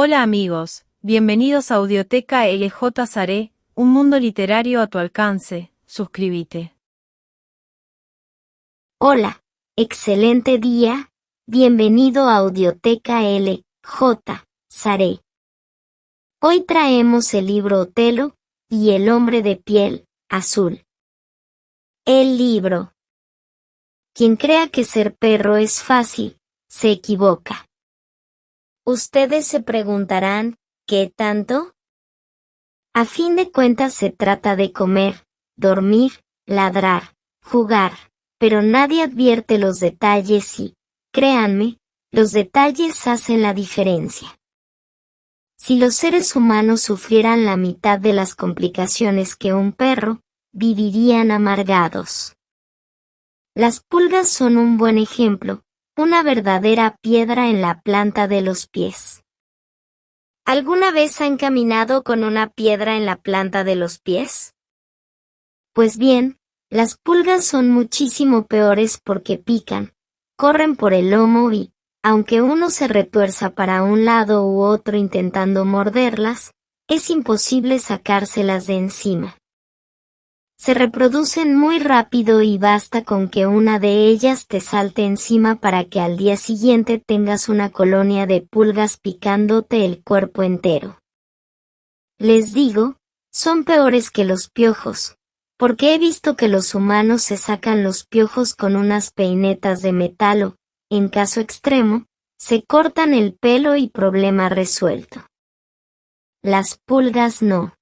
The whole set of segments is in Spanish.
Hola amigos, bienvenidos a Audioteca LJ Saré, un mundo literario a tu alcance. Suscríbete. Hola, excelente día, bienvenido a Audioteca LJ Saré. Hoy traemos el libro Otelo y el hombre de piel azul. El libro. Quien crea que ser perro es fácil, se equivoca. Ustedes se preguntarán, ¿qué tanto? A fin de cuentas se trata de comer, dormir, ladrar, jugar, pero nadie advierte los detalles y, créanme, los detalles hacen la diferencia. Si los seres humanos sufrieran la mitad de las complicaciones que un perro, vivirían amargados. Las pulgas son un buen ejemplo, una verdadera piedra en la planta de los pies. ¿Alguna vez han caminado con una piedra en la planta de los pies? Pues bien, las pulgas son muchísimo peores porque pican, corren por el lomo y, aunque uno se retuerza para un lado u otro intentando morderlas, es imposible sacárselas de encima. Se reproducen muy rápido y basta con que una de ellas te salte encima para que al día siguiente tengas una colonia de pulgas picándote el cuerpo entero. Les digo, son peores que los piojos, porque he visto que los humanos se sacan los piojos con unas peinetas de metal o, en caso extremo, se cortan el pelo y problema resuelto. Las pulgas no.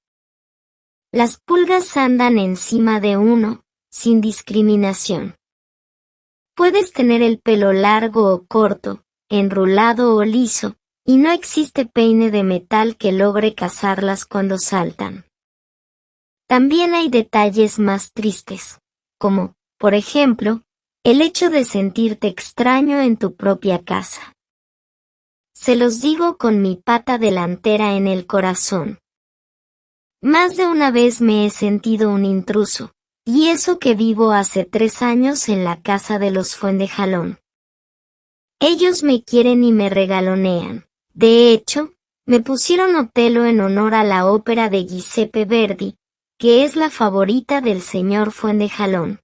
Las pulgas andan encima de uno, sin discriminación. Puedes tener el pelo largo o corto, enrulado o liso, y no existe peine de metal que logre cazarlas cuando saltan. También hay detalles más tristes, como, por ejemplo, el hecho de sentirte extraño en tu propia casa. Se los digo con mi pata delantera en el corazón. Más de una vez me he sentido un intruso, y eso que vivo hace 3 años en la casa de los Fuendejalón. Ellos me quieren y me regalonean. De hecho, me pusieron Otelo en honor a la ópera de Giuseppe Verdi, que es la favorita del señor Fuendejalón.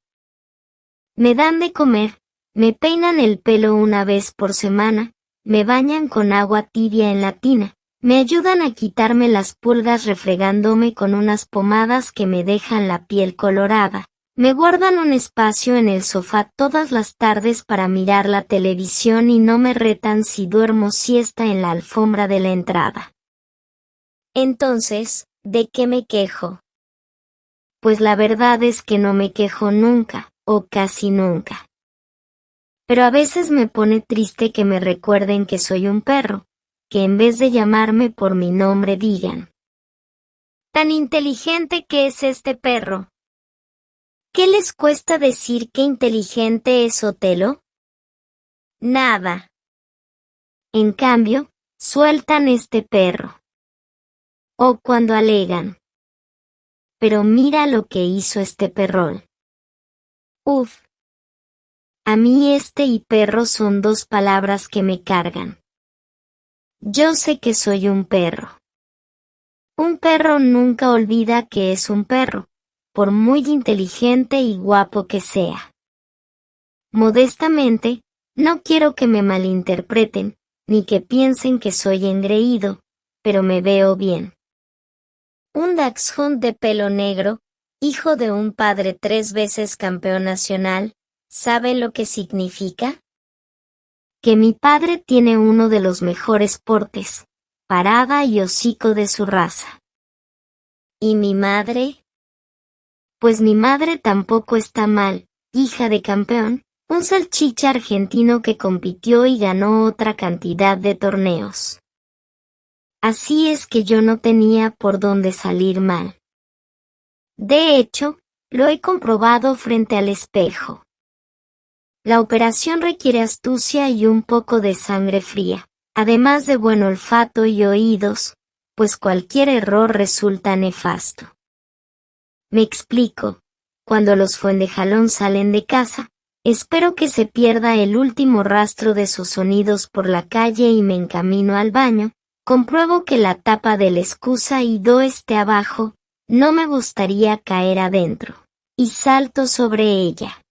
Me dan de comer, me peinan el pelo una vez por semana, me bañan con agua tibia en la tina. Me ayudan a quitarme las pulgas refregándome con unas pomadas que me dejan la piel colorada. Me guardan un espacio en el sofá todas las tardes para mirar la televisión y no me retan si duermo siesta en la alfombra de la entrada. Entonces, ¿de qué me quejo? Pues la verdad es que no me quejo nunca, o casi nunca. Pero a veces me pone triste que me recuerden que soy un perro, que en vez de llamarme por mi nombre digan: ¿tan inteligente que es este perro? ¿Qué les cuesta decir qué inteligente es Otelo? Nada. En cambio, sueltan este perro. O cuando alegan: pero mira lo que hizo este perrón. Uf. A mí este y perro son 2 palabras que me cargan. Yo sé que soy un perro. Un perro nunca olvida que es un perro, por muy inteligente y guapo que sea. Modestamente, no quiero que me malinterpreten, ni que piensen que soy engreído, pero me veo bien. Un dachshund de pelo negro, hijo de un padre 3 veces campeón nacional, ¿saben lo que significa? Que mi padre tiene uno de los mejores portes, parada y hocico de su raza. ¿Y mi madre? Pues mi madre tampoco está mal, hija de campeón, un salchicha argentino que compitió y ganó otra cantidad de torneos. Así es que yo no tenía por dónde salir mal. De hecho, lo he comprobado frente al espejo. La operación requiere astucia y un poco de sangre fría, además de buen olfato y oídos, pues cualquier error resulta nefasto. Me explico, cuando los Fuendejalón salen de casa, espero que se pierda el último rastro de sus sonidos por la calle y me encamino al baño, compruebo que la tapa del excusado esté abajo, no me gustaría caer adentro, y salto sobre ella.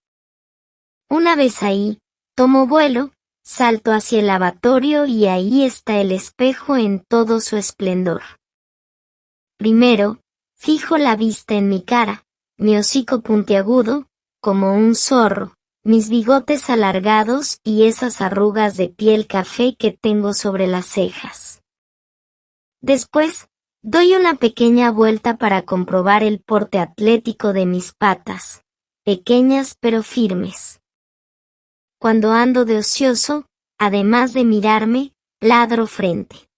Una vez ahí, tomo vuelo, salto hacia el lavatorio y ahí está el espejo en todo su esplendor. Primero, fijo la vista en mi cara, mi hocico puntiagudo, como un zorro, mis bigotes alargados y esas arrugas de piel café que tengo sobre las cejas. Después, doy una pequeña vuelta para comprobar el porte atlético de mis patas, pequeñas pero firmes. Cuando ando de ocioso, además de mirarme, ladro frente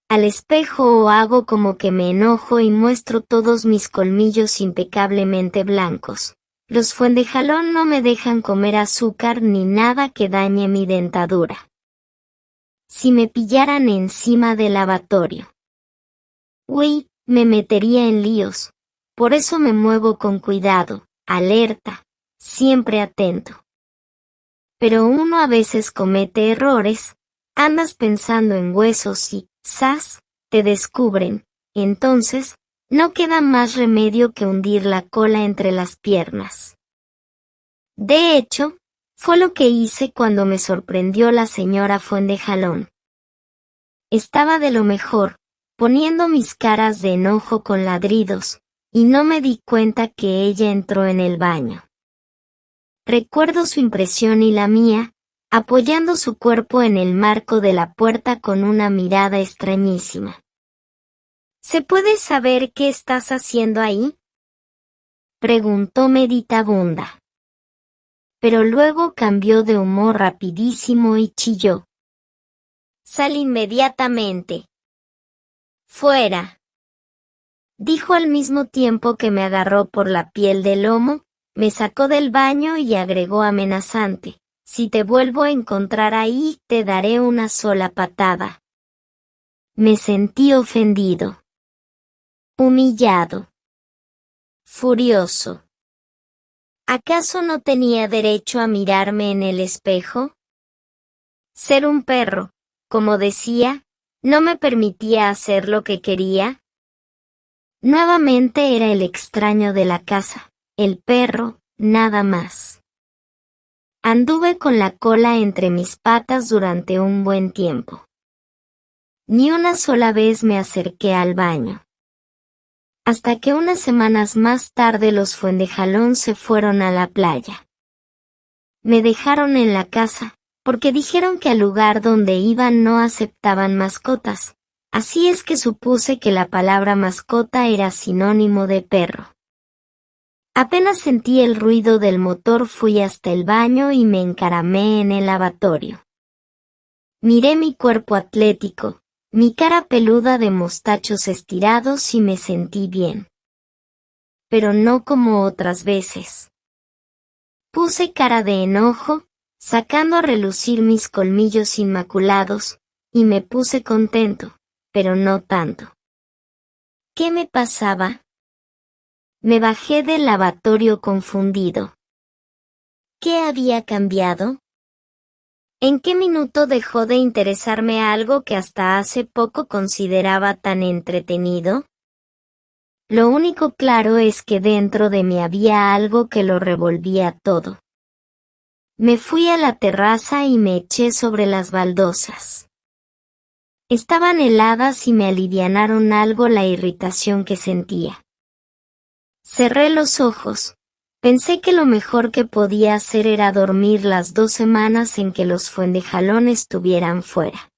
al espejo o hago como que me enojo y muestro todos mis colmillos impecablemente blancos. Los Fuentejalón no me dejan comer azúcar ni nada que dañe mi dentadura. Si me pillaran encima del lavatorio, uy, me metería en líos. Por eso me muevo con cuidado, alerta, siempre atento. Pero uno a veces comete errores, andas pensando en huesos y, ¡zas!, te descubren, entonces, no queda más remedio que hundir la cola entre las piernas. De hecho, fue lo que hice cuando me sorprendió la señora Fuentejalón. Estaba de lo mejor, poniendo mis caras de enojo con ladridos, y no me di cuenta que ella entró en el baño. Recuerdo su impresión y la mía, apoyando su cuerpo en el marco de la puerta con una mirada extrañísima. ¿Se puede saber qué estás haciendo ahí?, preguntó meditabunda. Pero luego cambió de humor rapidísimo y chilló. Sal inmediatamente. Fuera. Dijo al mismo tiempo que me agarró por la piel del lomo, me sacó del baño y agregó amenazante. Si te vuelvo a encontrar ahí, te daré una sola patada. Me sentí ofendido. Humillado. Furioso. ¿Acaso no tenía derecho a mirarme en el espejo? Ser un perro, como decía, no me permitía hacer lo que quería. Nuevamente era el extraño de la casa, el perro, nada más. Anduve con la cola entre mis patas durante un buen tiempo. Ni una sola vez me acerqué al baño. Hasta que unas semanas más tarde los Fuentejalón se fueron a la playa. Me dejaron en la casa, porque dijeron que al lugar donde iban no aceptaban mascotas, así es que supuse que la palabra mascota era sinónimo de perro. Apenas sentí el ruido del motor fui hasta el baño y me encaramé en el lavatorio. Miré mi cuerpo atlético, mi cara peluda de mostachos estirados y me sentí bien. Pero no como otras veces. Puse cara de enojo, sacando a relucir mis colmillos inmaculados, y me puse contento, pero no tanto. ¿Qué me pasaba? Me bajé del lavatorio confundido. ¿Qué había cambiado? ¿En qué minuto dejó de interesarme algo que hasta hace poco consideraba tan entretenido? Lo único claro es que dentro de mí había algo que lo revolvía todo. Me fui a la terraza y me eché sobre las baldosas. Estaban heladas y me alivianaron algo la irritación que sentía. Cerré los ojos. Pensé que lo mejor que podía hacer era dormir las 2 semanas en que los Fuentejalón estuvieran fuera.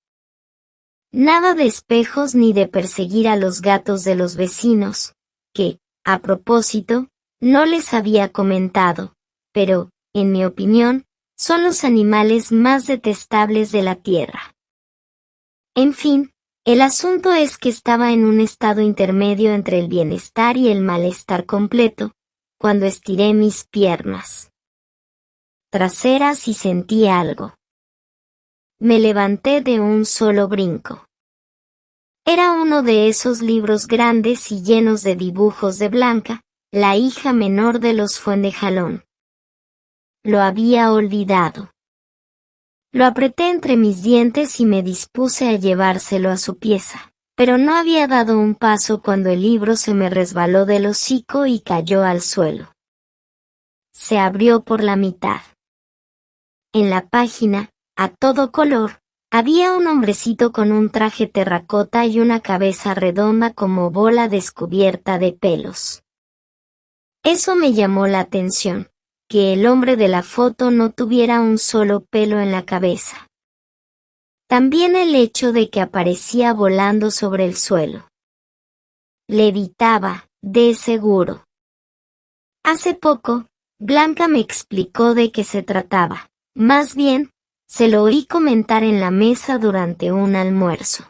Nada de espejos ni de perseguir a los gatos de los vecinos, que, a propósito, no les había comentado, pero, en mi opinión, son los animales más detestables de la tierra. En fin, el asunto es que estaba en un estado intermedio entre el bienestar y el malestar completo, cuando estiré mis piernas traseras y sentí algo. Me levanté de un solo brinco. Era uno de esos libros grandes y llenos de dibujos de Blanca, la hija menor de los Fuentejalón. Lo había olvidado. Lo apreté entre mis dientes y me dispuse a llevárselo a su pieza, pero no había dado un paso cuando el libro se me resbaló del hocico y cayó al suelo. Se abrió por la mitad. En la página, a todo color, había un hombrecito con un traje terracota y una cabeza redonda como bola descubierta de pelos. Eso me llamó la atención, que el hombre de la foto no tuviera un solo pelo en la cabeza. También el hecho de que aparecía volando sobre el suelo. Levitaba, de seguro. Hace poco, Blanca me explicó de qué se trataba. Más bien, se lo oí comentar en la mesa durante un almuerzo.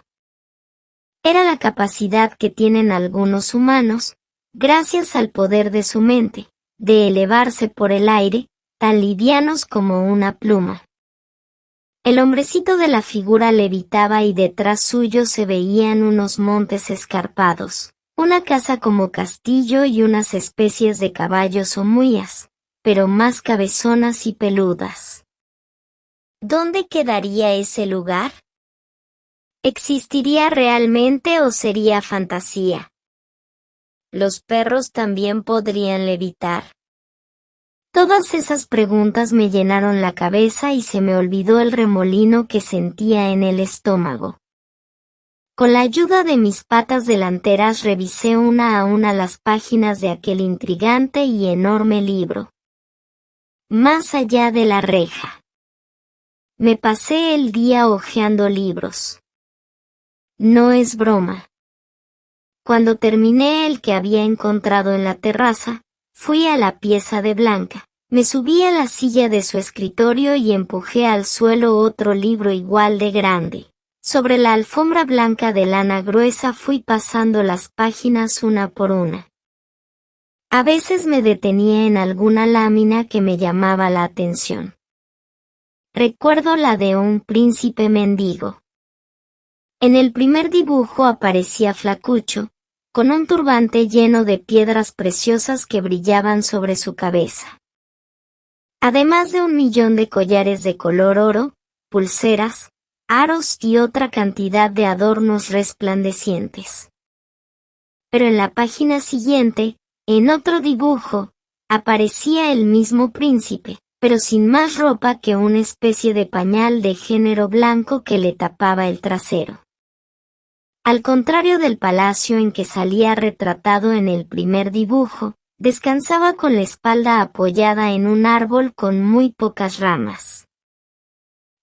Era la capacidad que tienen algunos humanos, gracias al poder de su mente, de elevarse por el aire, tan livianos como una pluma. El hombrecito de la figura levitaba y detrás suyo se veían unos montes escarpados, una casa como castillo y unas especies de caballos o muías, pero más cabezonas y peludas. ¿Dónde quedaría ese lugar? ¿Existiría realmente o sería fantasía? ¿Los perros también podrían levitar? Todas esas preguntas me llenaron la cabeza y se me olvidó el remolino que sentía en el estómago. Con la ayuda de mis patas delanteras revisé una a una las páginas de aquel intrigante y enorme libro. Más allá de la reja. Me pasé el día hojeando libros. No es broma. Cuando terminé el que había encontrado en la terraza, fui a la pieza de Blanca, me subí a la silla de su escritorio y empujé al suelo otro libro igual de grande. Sobre la alfombra blanca de lana gruesa fui pasando las páginas una por una. A veces me detenía en alguna lámina que me llamaba la atención. Recuerdo la de un príncipe mendigo. En el primer dibujo aparecía flacucho, con un turbante lleno de piedras preciosas que brillaban sobre su cabeza. Además de 1.000.000 de collares de color oro, pulseras, aros y otra cantidad de adornos resplandecientes. Pero en la página siguiente, en otro dibujo, aparecía el mismo príncipe, pero sin más ropa que una especie de pañal de género blanco que le tapaba el trasero. Al contrario del palacio en que salía retratado en el primer dibujo, descansaba con la espalda apoyada en un árbol con muy pocas ramas.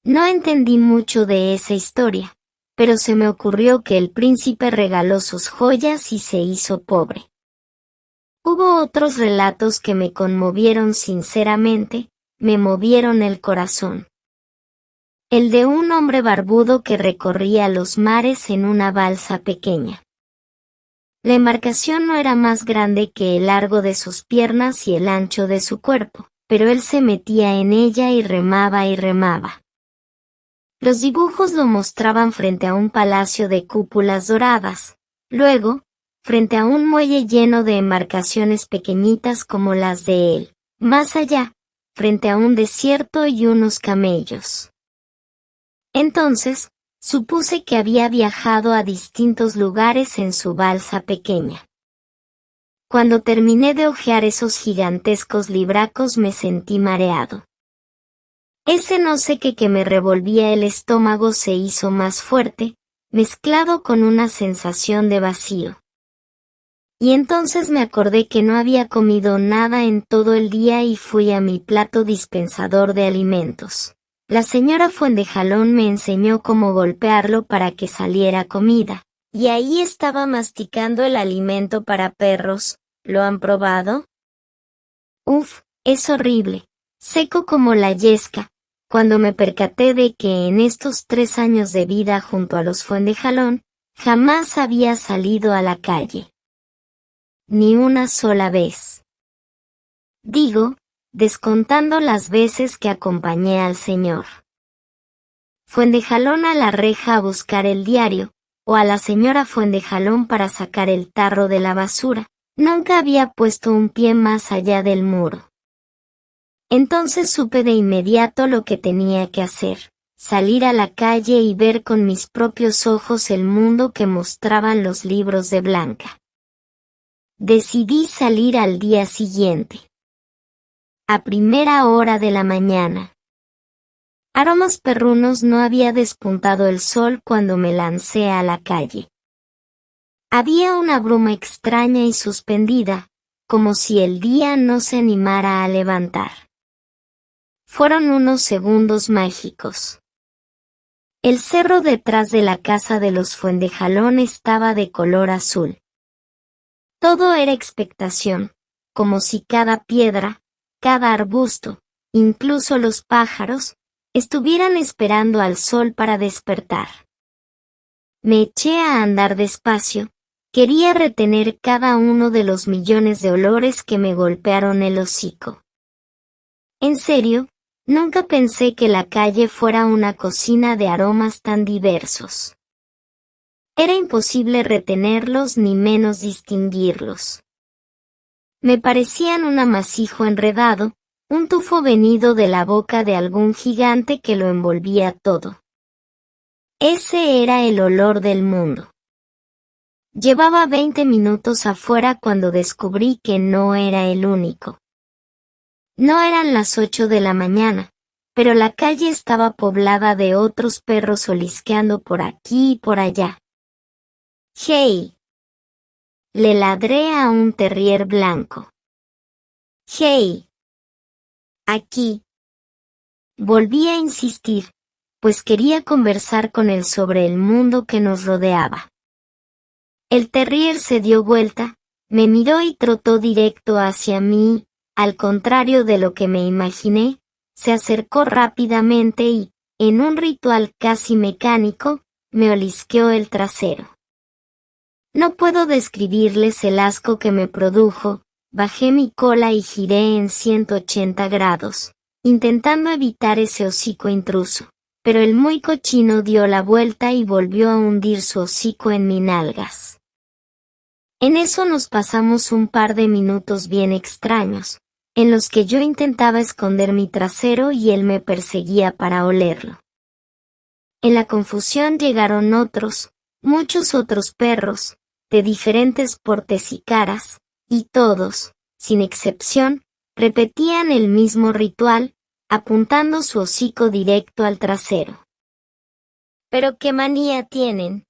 No entendí mucho de esa historia, pero se me ocurrió que el príncipe regaló sus joyas y se hizo pobre. Hubo otros relatos que me conmovieron sinceramente, me movieron el corazón. El de un hombre barbudo que recorría los mares en una balsa pequeña. La embarcación no era más grande que el largo de sus piernas y el ancho de su cuerpo, pero él se metía en ella y remaba y remaba. Los dibujos lo mostraban frente a un palacio de cúpulas doradas, luego, frente a un muelle lleno de embarcaciones pequeñitas como las de él, más allá, frente a un desierto y unos camellos. Entonces, supuse que había viajado a distintos lugares en su balsa pequeña. Cuando terminé de hojear esos gigantescos libracos me sentí mareado. Ese no sé qué que me revolvía el estómago se hizo más fuerte, mezclado con una sensación de vacío. Y entonces me acordé que no había comido nada en todo el día y fui a mi plato dispensador de alimentos. La señora Fuendejalón me enseñó cómo golpearlo para que saliera comida, y ahí estaba masticando el alimento para perros. ¿Lo han probado? Uf, es horrible, seco como la yesca, cuando me percaté de que en estos 3 años de vida junto a los Fuendejalón, jamás había salido a la calle. Ni una sola vez. Digo, descontando las veces que acompañé al señor Fuendejalón a la reja a buscar el diario, o a la señora Fuendejalón para sacar el tarro de la basura, nunca había puesto un pie más allá del muro. Entonces supe de inmediato lo que tenía que hacer, salir a la calle y ver con mis propios ojos el mundo que mostraban los libros de Blanca. Decidí salir al día siguiente. A primera hora de la mañana. Aromas perrunos no había despuntado el sol cuando me lancé a la calle. Había una bruma extraña y suspendida, como si el día no se animara a levantar. Fueron unos segundos mágicos. El cerro detrás de la casa de los Fuentejalón estaba de color azul. Todo era expectación, como si cada piedra, cada arbusto, incluso los pájaros, estuvieran esperando al sol para despertar. Me eché a andar despacio, quería retener cada uno de los millones de olores que me golpearon el hocico. En serio, nunca pensé que la calle fuera una cocina de aromas tan diversos. Era imposible retenerlos ni menos distinguirlos. Me parecían un amasijo enredado, un tufo venido de la boca de algún gigante que lo envolvía todo. Ese era el olor del mundo. Llevaba 20 minutos afuera cuando descubrí que no era el único. No eran las 8 de la mañana, pero la calle estaba poblada de otros perros olisqueando por aquí y por allá. ¡Hey! Le ladré a un terrier blanco. ¡Hey! Aquí. Volví a insistir, pues quería conversar con él sobre el mundo que nos rodeaba. El terrier se dio vuelta, me miró y trotó directo hacia mí, al contrario de lo que me imaginé, se acercó rápidamente y, en un ritual casi mecánico, me olisqueó el trasero. No puedo describirles el asco que me produjo, bajé mi cola y giré en 180 grados, intentando evitar ese hocico intruso, pero el muy cochino dio la vuelta y volvió a hundir su hocico en mis nalgas. En eso nos pasamos un par de minutos bien extraños, en los que yo intentaba esconder mi trasero y él me perseguía para olerlo. En la confusión llegaron otros, muchos otros perros, de diferentes portes y caras, y todos, sin excepción, repetían el mismo ritual, apuntando su hocico directo al trasero. ¿Pero qué manía tienen?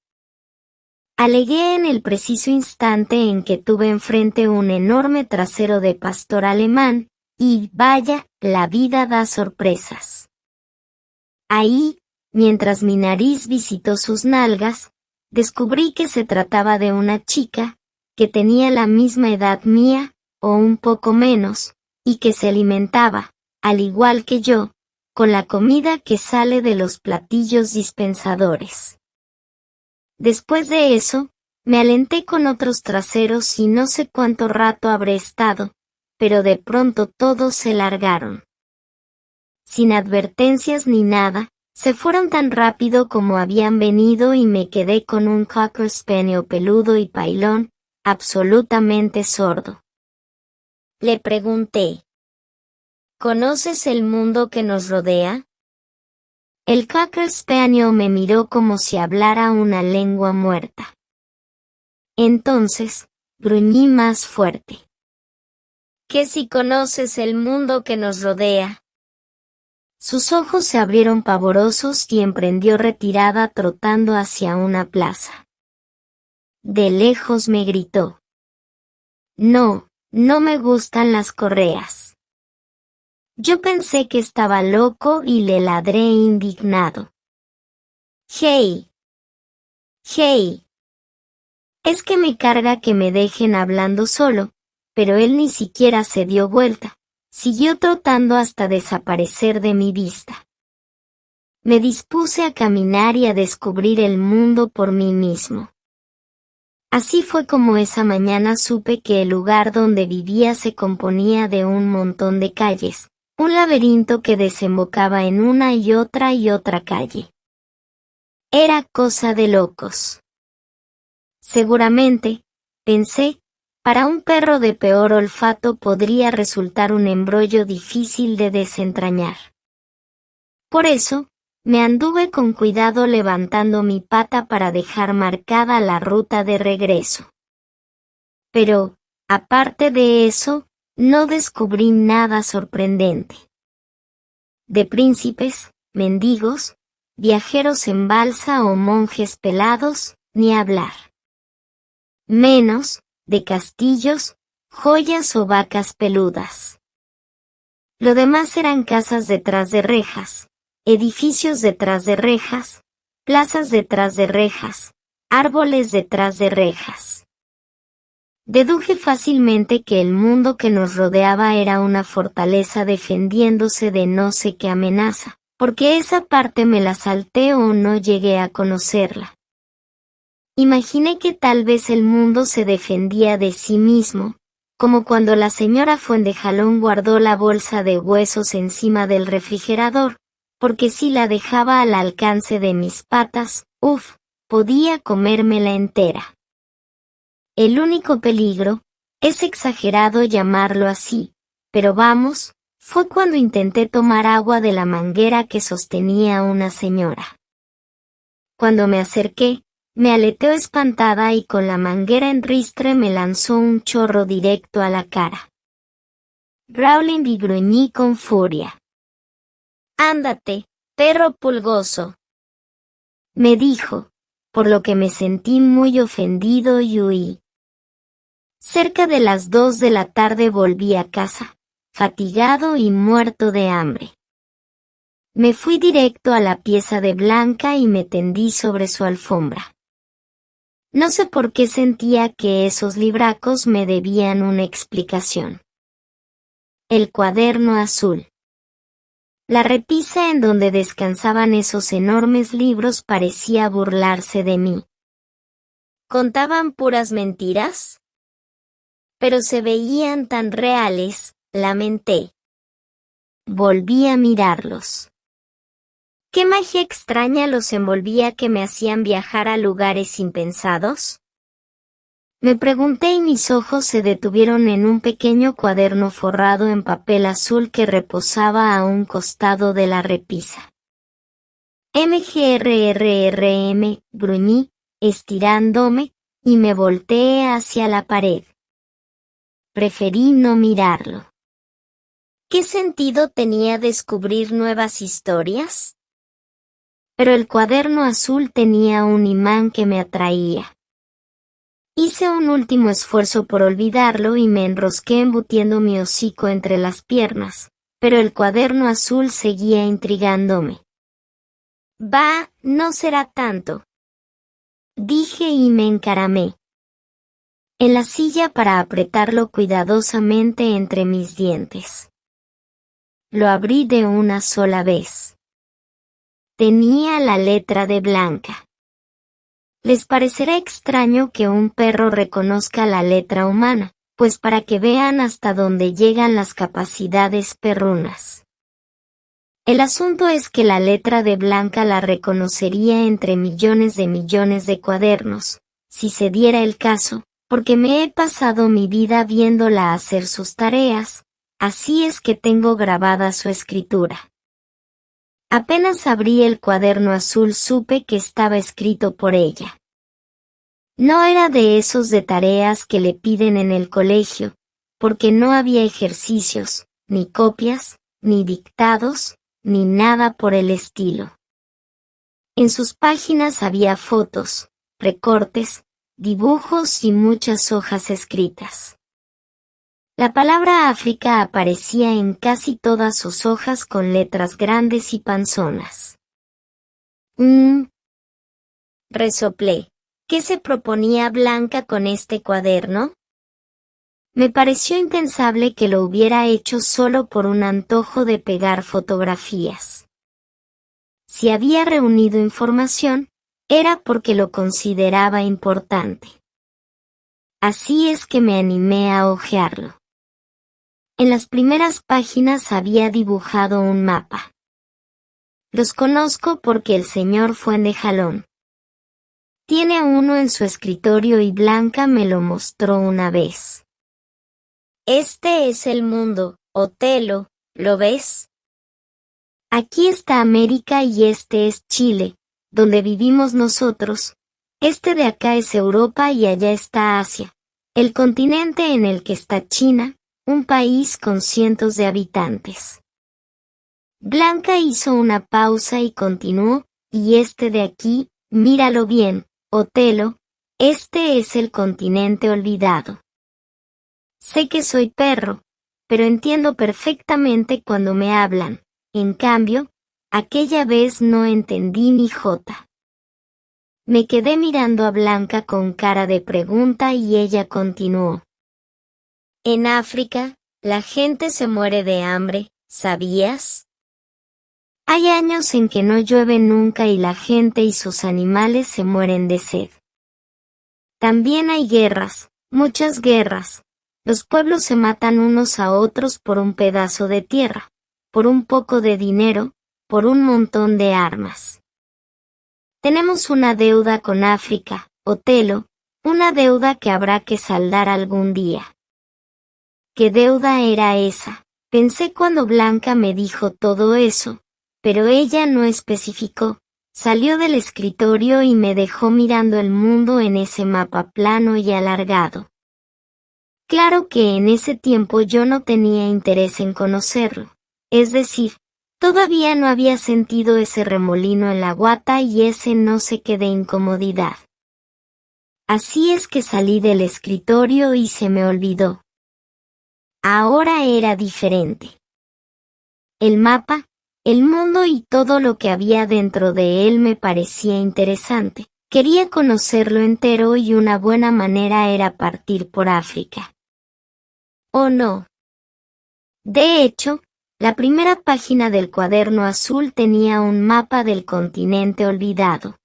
Alegué en el preciso instante en que tuve enfrente un enorme trasero de pastor alemán, y vaya, la vida da sorpresas. Ahí, mientras mi nariz visitó sus nalgas, descubrí que se trataba de una chica, que tenía la misma edad mía, o un poco menos, y que se alimentaba, al igual que yo, con la comida que sale de los platillos dispensadores. Después de eso, me alenté con otros traseros y no sé cuánto rato habré estado, pero de pronto todos se largaron. Sin advertencias ni nada, se fueron tan rápido como habían venido y me quedé con un Cocker Spaniel peludo y pailón, absolutamente sordo. Le pregunté: ¿conoces el mundo que nos rodea? El Cocker Spaniel me miró como si hablara una lengua muerta. Entonces, gruñí más fuerte. ¿Qué si conoces el mundo que nos rodea? Sus ojos se abrieron pavorosos y emprendió retirada trotando hacia una plaza. De lejos me gritó: No, no me gustan las correas. Yo pensé que estaba loco y le ladré indignado. ¡Hey! ¡Hey! Es que me carga que me dejen hablando solo, pero él ni siquiera se dio vuelta, siguió trotando hasta desaparecer de mi vista. Me dispuse a caminar y a descubrir el mundo por mí mismo. Así fue como esa mañana supe que el lugar donde vivía se componía de un montón de calles, un laberinto que desembocaba en una y otra calle. Era cosa de locos. Seguramente, pensé, para un perro de peor olfato podría resultar un embrollo difícil de desentrañar. Por eso, Me anduve con cuidado levantando mi pata para dejar marcada la ruta de regreso. Pero, aparte de eso, no descubrí nada sorprendente. De príncipes, mendigos, viajeros en balsa o monjes pelados, ni hablar. Menos, de castillos, joyas o vacas peludas. Lo demás eran casas detrás de rejas, edificios detrás de rejas, plazas detrás de rejas, árboles detrás de rejas. Deduje fácilmente que el mundo que nos rodeaba era una fortaleza defendiéndose de no sé qué amenaza, porque esa parte me la salté o no llegué a conocerla. Imaginé que tal vez el mundo se defendía de sí mismo, como cuando la señora Fuentejalón guardó la bolsa de huesos encima del refrigerador, porque si la dejaba al alcance de mis patas, podía comérmela entera. El único peligro, es exagerado llamarlo así, pero vamos, fue cuando intenté tomar agua de la manguera que sostenía una señora. Cuando me acerqué, me aleteó espantada y con la manguera en ristre me lanzó un chorro directo a la cara. Rowling y gruñí con furia. «Ándate, perro pulgoso», me dijo, por lo que me sentí muy ofendido y huí. Cerca de las 2 de la tarde volví a casa, fatigado y muerto de hambre. Me fui directo a la pieza de Blanca y me tendí sobre su alfombra. No sé por qué sentía que esos libracos me debían una explicación. El cuaderno azul. La repisa en donde descansaban esos enormes libros parecía burlarse de mí. ¿Contaban puras mentiras? Pero se veían tan reales, lamenté. Volví a mirarlos. ¿Qué magia extraña los envolvía que me hacían viajar a lugares impensados? Me pregunté y mis ojos se detuvieron en un pequeño cuaderno forrado en papel azul que reposaba a un costado de la repisa. MGRRRM, gruñí, estirándome, y me volteé hacia la pared. Preferí no mirarlo. ¿Qué sentido tenía descubrir nuevas historias? Pero el cuaderno azul tenía un imán que me atraía. Hice un último esfuerzo por olvidarlo y me enrosqué embutiendo mi hocico entre las piernas, pero el cuaderno azul seguía intrigándome. «Bah, no será tanto», dije y me encaramé en la silla para apretarlo cuidadosamente entre mis dientes. Lo abrí de una sola vez. Tenía la letra de Blanca. Les parecerá extraño que un perro reconozca la letra humana, pues para que vean hasta dónde llegan las capacidades perrunas. El asunto es que la letra de Blanca la reconocería entre millones de cuadernos, si se diera el caso, porque me he pasado mi vida viéndola hacer sus tareas, así es que tengo grabada su escritura. Apenas abrí el cuaderno azul supe que estaba escrito por ella. No era de esos de tareas que le piden en el colegio, porque no había ejercicios, ni copias, ni dictados, ni nada por el estilo. En sus páginas había fotos, recortes, dibujos y muchas hojas escritas. La palabra África aparecía en casi todas sus hojas con letras grandes y panzonas. Resoplé. ¿Qué se proponía Blanca con este cuaderno? Me pareció impensable que lo hubiera hecho solo por un antojo de pegar fotografías. Si había reunido información, era porque lo consideraba importante. Así es que me animé a hojearlo. En las primeras páginas había dibujado un mapa. Los conozco porque el señor Fuentejalón tiene uno en su escritorio y Blanca me lo mostró una vez. Este es el mundo, Otelo, ¿lo ves? Aquí está América y este es Chile, donde vivimos nosotros. Este de acá es Europa y allá está Asia, el continente en el que está China, un país con cientos de habitantes. Blanca hizo una pausa y continuó, y este de aquí, míralo bien, Otelo, este es el continente olvidado. Sé que soy perro, pero entiendo perfectamente cuando me hablan. En cambio, aquella vez no entendí ni jota. Me quedé mirando a Blanca con cara de pregunta y ella continuó. En África, la gente se muere de hambre, ¿sabías? Hay años en que no llueve nunca y la gente y sus animales se mueren de sed. También hay guerras, muchas guerras. Los pueblos se matan unos a otros por un pedazo de tierra, por un poco de dinero, por un montón de armas. Tenemos una deuda con África, Otelo, una deuda que habrá que saldar algún día. ¿Qué deuda era esa? Pensé cuando Blanca me dijo todo eso, pero ella no especificó. Salió del escritorio y me dejó mirando el mundo en ese mapa plano y alargado. Claro que en ese tiempo yo no tenía interés en conocerlo, es decir, todavía no había sentido ese remolino en la guata y ese no sé qué de incomodidad. Así es que salí del escritorio y se me olvidó. Ahora era diferente. El mapa, el mundo y todo lo que había dentro de él me parecía interesante. Quería conocerlo entero y una buena manera era partir por África. ¿O no? De hecho, la primera página del cuaderno azul tenía un mapa del continente olvidado.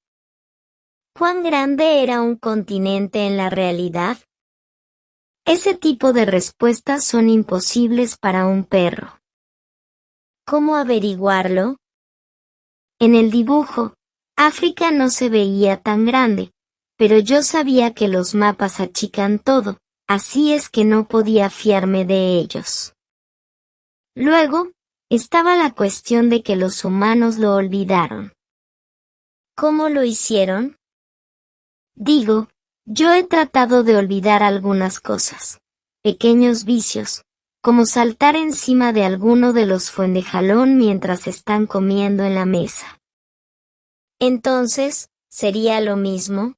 ¿Cuán grande era un continente en la realidad? Ese tipo de respuestas son imposibles para un perro. ¿Cómo averiguarlo? En el dibujo, África no se veía tan grande, pero yo sabía que los mapas achican todo, así es que no podía fiarme de ellos. Luego, estaba la cuestión de que los humanos lo olvidaron. ¿Cómo lo hicieron? Digo, yo he tratado de olvidar algunas cosas, pequeños vicios, como saltar encima de alguno de los fuendejalón mientras están comiendo en la mesa. Entonces, ¿sería lo mismo?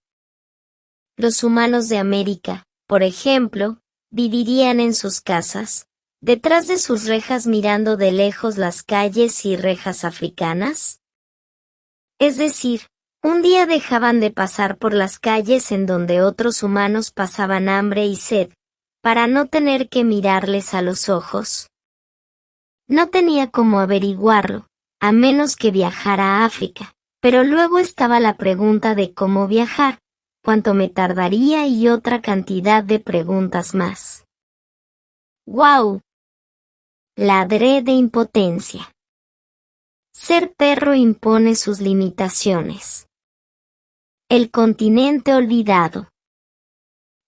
Los humanos de América, por ejemplo, vivirían en sus casas, detrás de sus rejas mirando de lejos las calles y rejas africanas. Es decir, un día dejaban de pasar por las calles en donde otros humanos pasaban hambre y sed, para no tener que mirarles a los ojos. No tenía cómo averiguarlo, a menos que viajara a África, pero luego estaba la pregunta de cómo viajar, cuánto me tardaría y otra cantidad de preguntas más. ¡Guau! Ladré de impotencia. Ser perro impone sus limitaciones. El continente olvidado.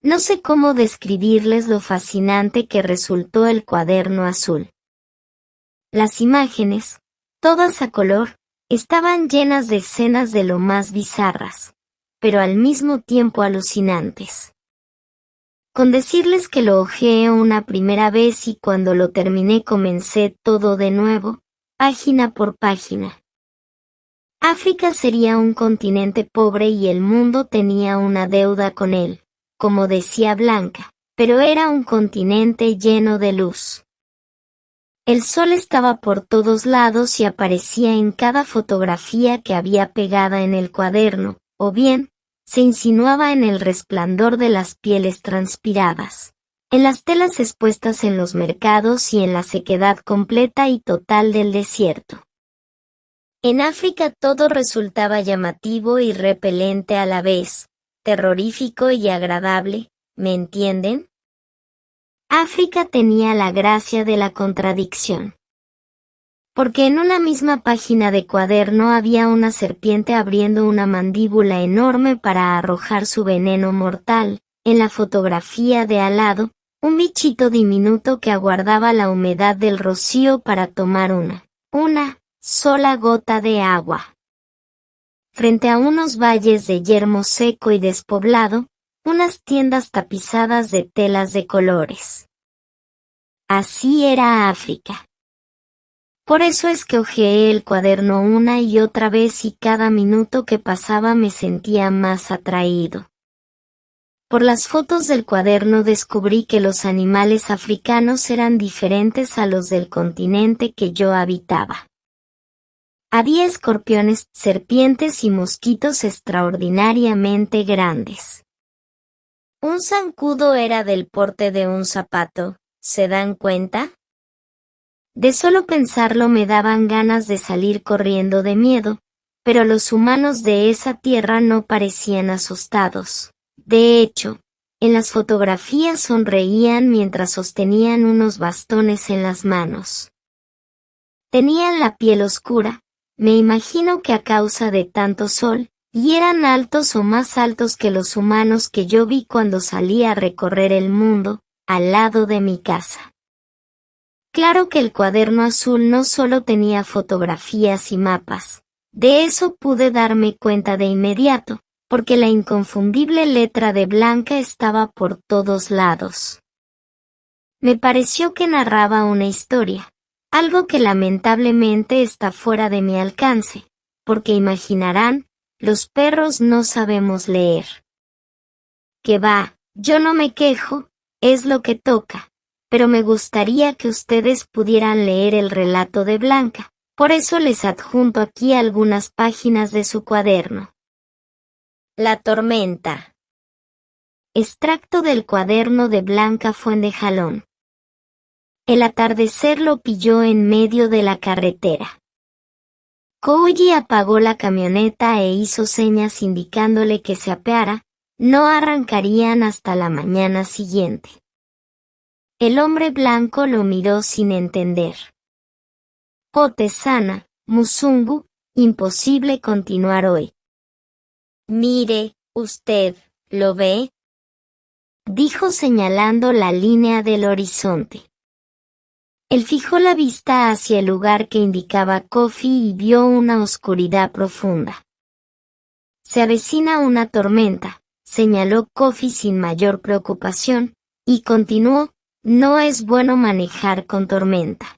No sé cómo describirles lo fascinante que resultó el cuaderno azul. Las imágenes, todas a color, estaban llenas de escenas de lo más bizarras, pero al mismo tiempo alucinantes. Con decirles que lo hojeé una primera vez y cuando lo terminé comencé todo de nuevo, página por página. África sería un continente pobre y el mundo tenía una deuda con él, como decía Blanca, pero era un continente lleno de luz. El sol estaba por todos lados y aparecía en cada fotografía que había pegada en el cuaderno, o bien, se insinuaba en el resplandor de las pieles transpiradas, en las telas expuestas en los mercados y en la sequedad completa y total del desierto. En África todo resultaba llamativo y repelente a la vez, terrorífico y agradable, ¿me entienden? África tenía la gracia de la contradicción. Porque en una misma página de cuaderno había una serpiente abriendo una mandíbula enorme para arrojar su veneno mortal, en la fotografía de al lado, un bichito diminuto que aguardaba la humedad del rocío para tomar una sola gota de agua. Frente a unos valles de yermo seco y despoblado, unas tiendas tapizadas de telas de colores. Así era África. Por eso es que hojeé el cuaderno una y otra vez y cada minuto que pasaba me sentía más atraído. Por las fotos del cuaderno descubrí que los animales africanos eran diferentes a los del continente que yo habitaba. Había escorpiones, serpientes y mosquitos extraordinariamente grandes. Un zancudo era del porte de un zapato, ¿se dan cuenta? De solo pensarlo me daban ganas de salir corriendo de miedo, pero los humanos de esa tierra no parecían asustados. De hecho, en las fotografías sonreían mientras sostenían unos bastones en las manos. Tenían la piel oscura, me imagino que a causa de tanto sol, y eran altos o más altos que los humanos que yo vi cuando salí a recorrer el mundo, al lado de mi casa. Claro que el cuaderno azul no solo tenía fotografías y mapas, de eso pude darme cuenta de inmediato, porque la inconfundible letra de Blanca estaba por todos lados. Me pareció que narraba una historia, algo que lamentablemente está fuera de mi alcance, porque imaginarán, los perros no sabemos leer. Que va, yo no me quejo, es lo que toca, pero me gustaría que ustedes pudieran leer el relato de Blanca, por eso les adjunto aquí algunas páginas de su cuaderno. La tormenta. Extracto del cuaderno de Blanca Fuentejalón. El atardecer lo pilló en medio de la carretera. Kouji apagó la camioneta e hizo señas indicándole que se apeara, no arrancarían hasta la mañana siguiente. El hombre blanco lo miró sin entender. Oh Tesana, Musungu, imposible continuar hoy. Mire, usted, ¿lo ve? Dijo señalando la línea del horizonte. Él fijó la vista hacia el lugar que indicaba Kofi y vio una oscuridad profunda. Se avecina una tormenta, señaló Kofi sin mayor preocupación, y continuó, no es bueno manejar con tormenta.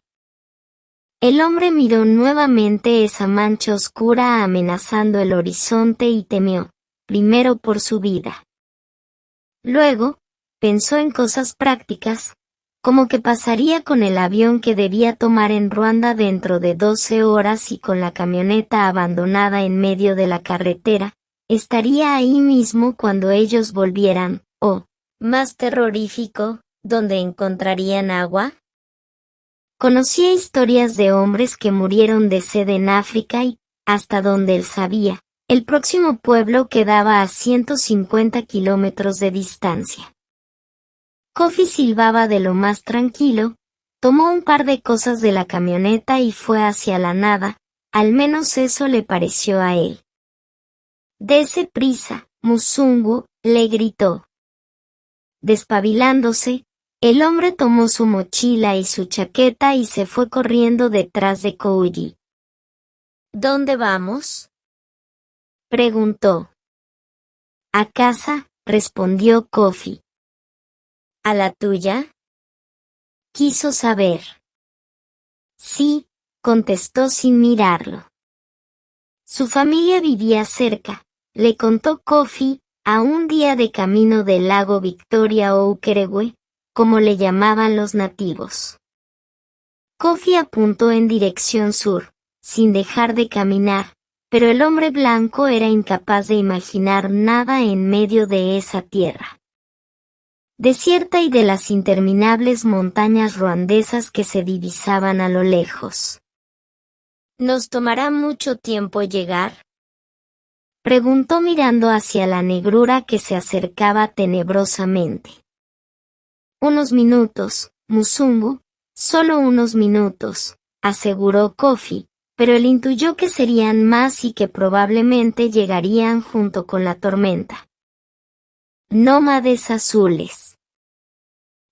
El hombre miró nuevamente esa mancha oscura amenazando el horizonte y temió, primero por su vida. Luego, pensó en cosas prácticas, como que pasaría con el avión que debía tomar en Ruanda dentro de 12 horas y con la camioneta abandonada en medio de la carretera, estaría ahí mismo cuando ellos volvieran, o, más terrorífico, ¿dónde encontrarían agua? Conocía historias de hombres que murieron de sed en África y, hasta donde él sabía, el próximo pueblo quedaba a 150 kilómetros de distancia. Kofi silbaba de lo más tranquilo, tomó un par de cosas de la camioneta y fue hacia la nada, al menos eso le pareció a él. Dese prisa, Musungu, le gritó. Despabilándose, el hombre tomó su mochila y su chaqueta y se fue corriendo detrás de Kouji. ¿Dónde vamos?, preguntó. A casa, respondió Kofi. ¿A la tuya?, quiso saber. Sí, contestó sin mirarlo. Su familia vivía cerca, le contó Kofi, a un día de camino del lago Victoria o Ukerewe, como le llamaban los nativos. Kofi apuntó en dirección sur, sin dejar de caminar, pero el hombre blanco era incapaz de imaginar nada en medio de esa tierra desierta y de las interminables montañas ruandesas que se divisaban a lo lejos. ¿Nos tomará mucho tiempo llegar?, preguntó mirando hacia la negrura que se acercaba tenebrosamente. Unos minutos, Musungu, solo unos minutos, aseguró Kofi, pero él intuyó que serían más y que probablemente llegarían junto con la tormenta. Nómades azules.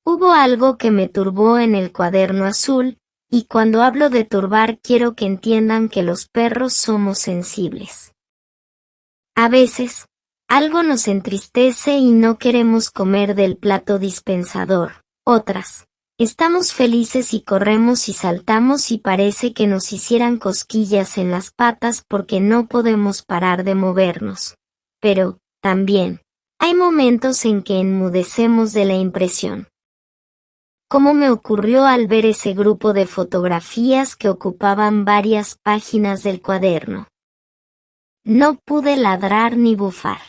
Hubo algo que me turbó en el cuaderno azul, y cuando hablo de turbar quiero que entiendan que los perros somos sensibles. A veces, algo nos entristece y no queremos comer del plato dispensador. Otras, estamos felices y corremos y saltamos y parece que nos hicieran cosquillas en las patas porque no podemos parar de movernos. Pero, también, hay momentos en que enmudecemos de la impresión. Como me ocurrió al ver ese grupo de fotografías que ocupaban varias páginas del cuaderno. No pude ladrar ni bufar.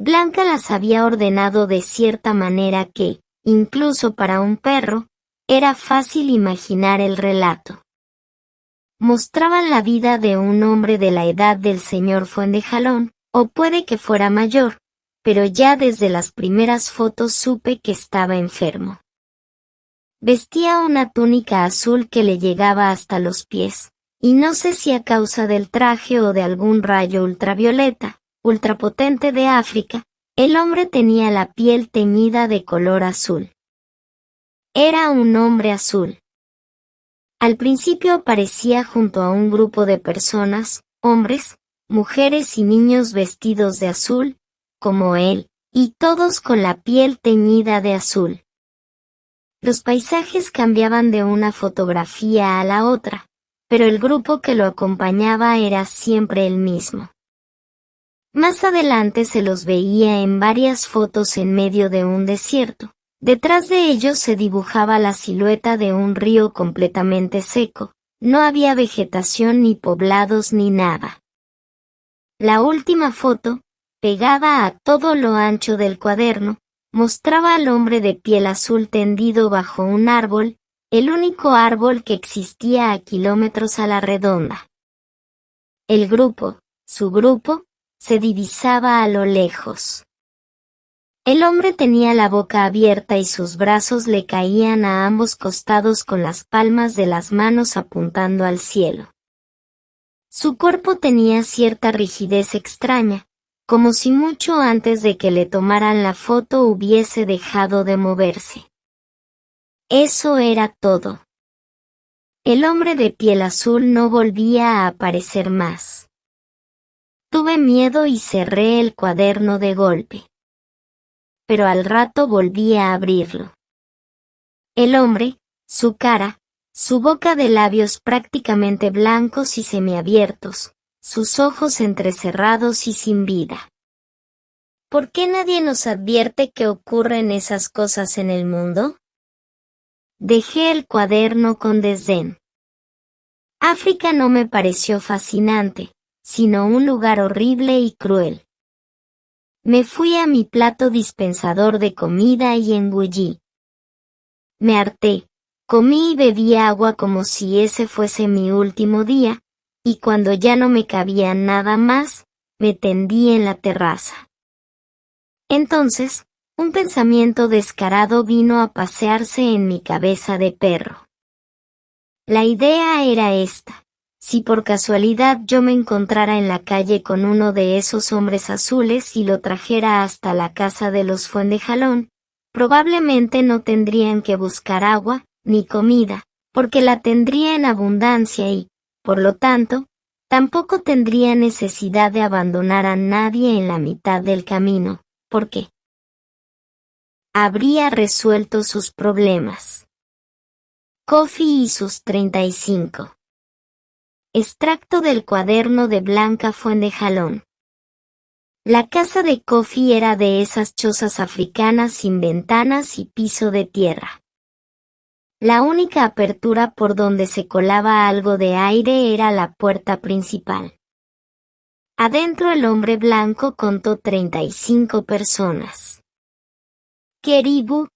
Blanca las había ordenado de cierta manera que, incluso para un perro, era fácil imaginar el relato. Mostraban la vida de un hombre de la edad del señor Fuendejalón, o puede que fuera mayor, pero ya desde las primeras fotos supe que estaba enfermo. Vestía una túnica azul que le llegaba hasta los pies, y no sé si a causa del traje o de algún rayo ultravioleta, ultrapotente de África, el hombre tenía la piel teñida de color azul. Era un hombre azul. Al principio aparecía junto a un grupo de personas, hombres, mujeres y niños vestidos de azul, como él, y todos con la piel teñida de azul. Los paisajes cambiaban de una fotografía a la otra, pero el grupo que lo acompañaba era siempre el mismo. Más adelante se los veía en varias fotos en medio de un desierto. Detrás de ellos se dibujaba la silueta de un río completamente seco. No había vegetación ni poblados ni nada. La última foto, pegada a todo lo ancho del cuaderno, mostraba al hombre de piel azul tendido bajo un árbol, el único árbol que existía a kilómetros a la redonda. El grupo, su grupo, se divisaba a lo lejos. El hombre tenía la boca abierta y sus brazos le caían a ambos costados con las palmas de las manos apuntando al cielo. Su cuerpo tenía cierta rigidez extraña, como si mucho antes de que le tomaran la foto hubiese dejado de moverse. Eso era todo. El hombre de piel azul no volvía a aparecer más. Tuve miedo y cerré el cuaderno de golpe. Pero al rato volví a abrirlo. El hombre, su cara, su boca de labios prácticamente blancos y semiabiertos, sus ojos entrecerrados y sin vida. ¿Por qué nadie nos advierte que ocurren esas cosas en el mundo? Dejé el cuaderno con desdén. África no me pareció fascinante, sino un lugar horrible y cruel. Me fui a mi plato dispensador de comida y engullí. Me harté, comí y bebí agua como si ese fuese mi último día, y cuando ya no me cabía nada más, me tendí en la terraza. Entonces, un pensamiento descarado vino a pasearse en mi cabeza de perro. La idea era esta. Si por casualidad yo me encontrara en la calle con uno de esos hombres azules y lo trajera hasta la casa de los Fuendejalón, probablemente no tendrían que buscar agua, ni comida, porque la tendría en abundancia y, por lo tanto, tampoco tendría necesidad de abandonar a nadie en la mitad del camino, porque habría resuelto sus problemas. Kofi y sus 35. Extracto del cuaderno de Blanca Fuendejalón. La casa de Kofi era de esas chozas africanas sin ventanas y piso de tierra. La única apertura por donde se colaba algo de aire era la puerta principal. Adentro el hombre blanco contó 35 personas. Keribu,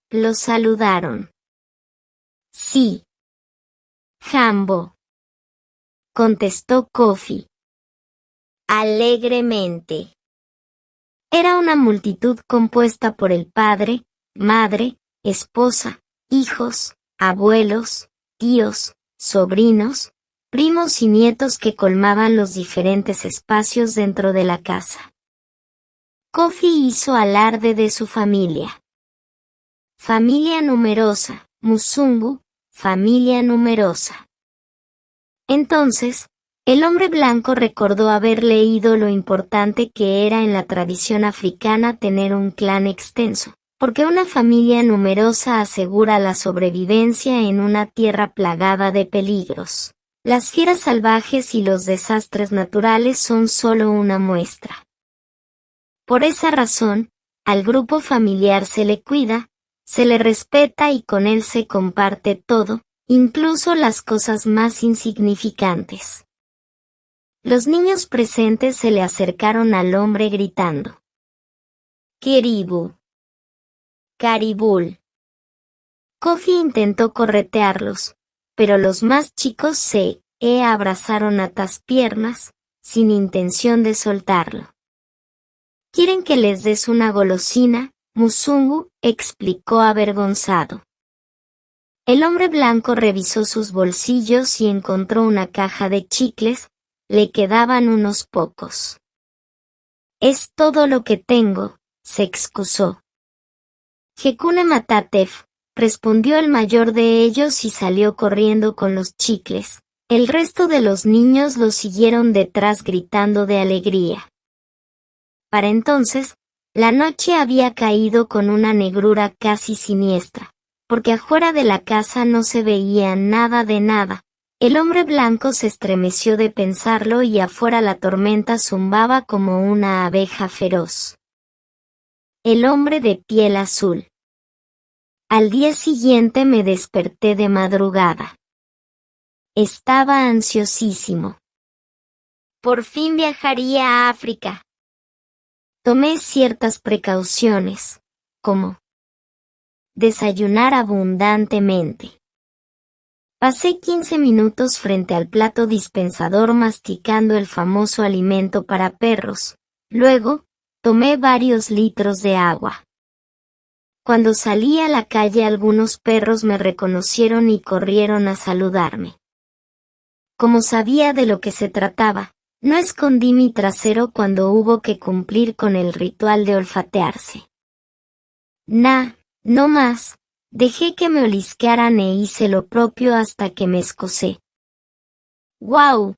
los saludaron. Sí. Jambo, contestó Kofi. Alegremente. Era una multitud compuesta por el padre, madre, esposa, hijos, abuelos, tíos, sobrinos, primos y nietos que colmaban los diferentes espacios dentro de la casa. Kofi hizo alarde de su familia. Familia numerosa, Musungu, familia numerosa. Entonces, el hombre blanco recordó haber leído lo importante que era en la tradición africana tener un clan extenso, porque una familia numerosa asegura la sobrevivencia en una tierra plagada de peligros. Las fieras salvajes y los desastres naturales son solo una muestra. Por esa razón, al grupo familiar se le cuida, se le respeta y con él se comparte todo, incluso las cosas más insignificantes. Los niños presentes se le acercaron al hombre gritando: «Kiribu. Caribul». Kofi intentó corretearlos, pero los más chicos se abrazaron a las piernas, sin intención de soltarlo. «¿Quieren que les des una golosina?», Musungu explicó avergonzado. El hombre blanco revisó sus bolsillos y encontró una caja de chicles, le quedaban unos pocos. «Es todo lo que tengo», se excusó. «Hakuna Matata», respondió el mayor de ellos y salió corriendo con los chicles. El resto de los niños lo siguieron detrás gritando de alegría. Para entonces, la noche había caído con una negrura casi siniestra, porque afuera de la casa no se veía nada de nada. El hombre blanco se estremeció de pensarlo y afuera la tormenta zumbaba como una abeja feroz. El hombre de piel azul. Al día siguiente me desperté de madrugada. Estaba ansiosísimo. Por fin viajaría a África. Tomé ciertas precauciones, como desayunar abundantemente. Pasé 15 minutos frente al plato dispensador masticando el famoso alimento para perros. Luego, tomé varios litros de agua. Cuando salí a la calle algunos perros me reconocieron y corrieron a saludarme. Como sabía de lo que se trataba, no escondí mi trasero cuando hubo que cumplir con el ritual de olfatearse. No más, dejé que me olisquearan e hice lo propio hasta que me escocé. ¡Guau!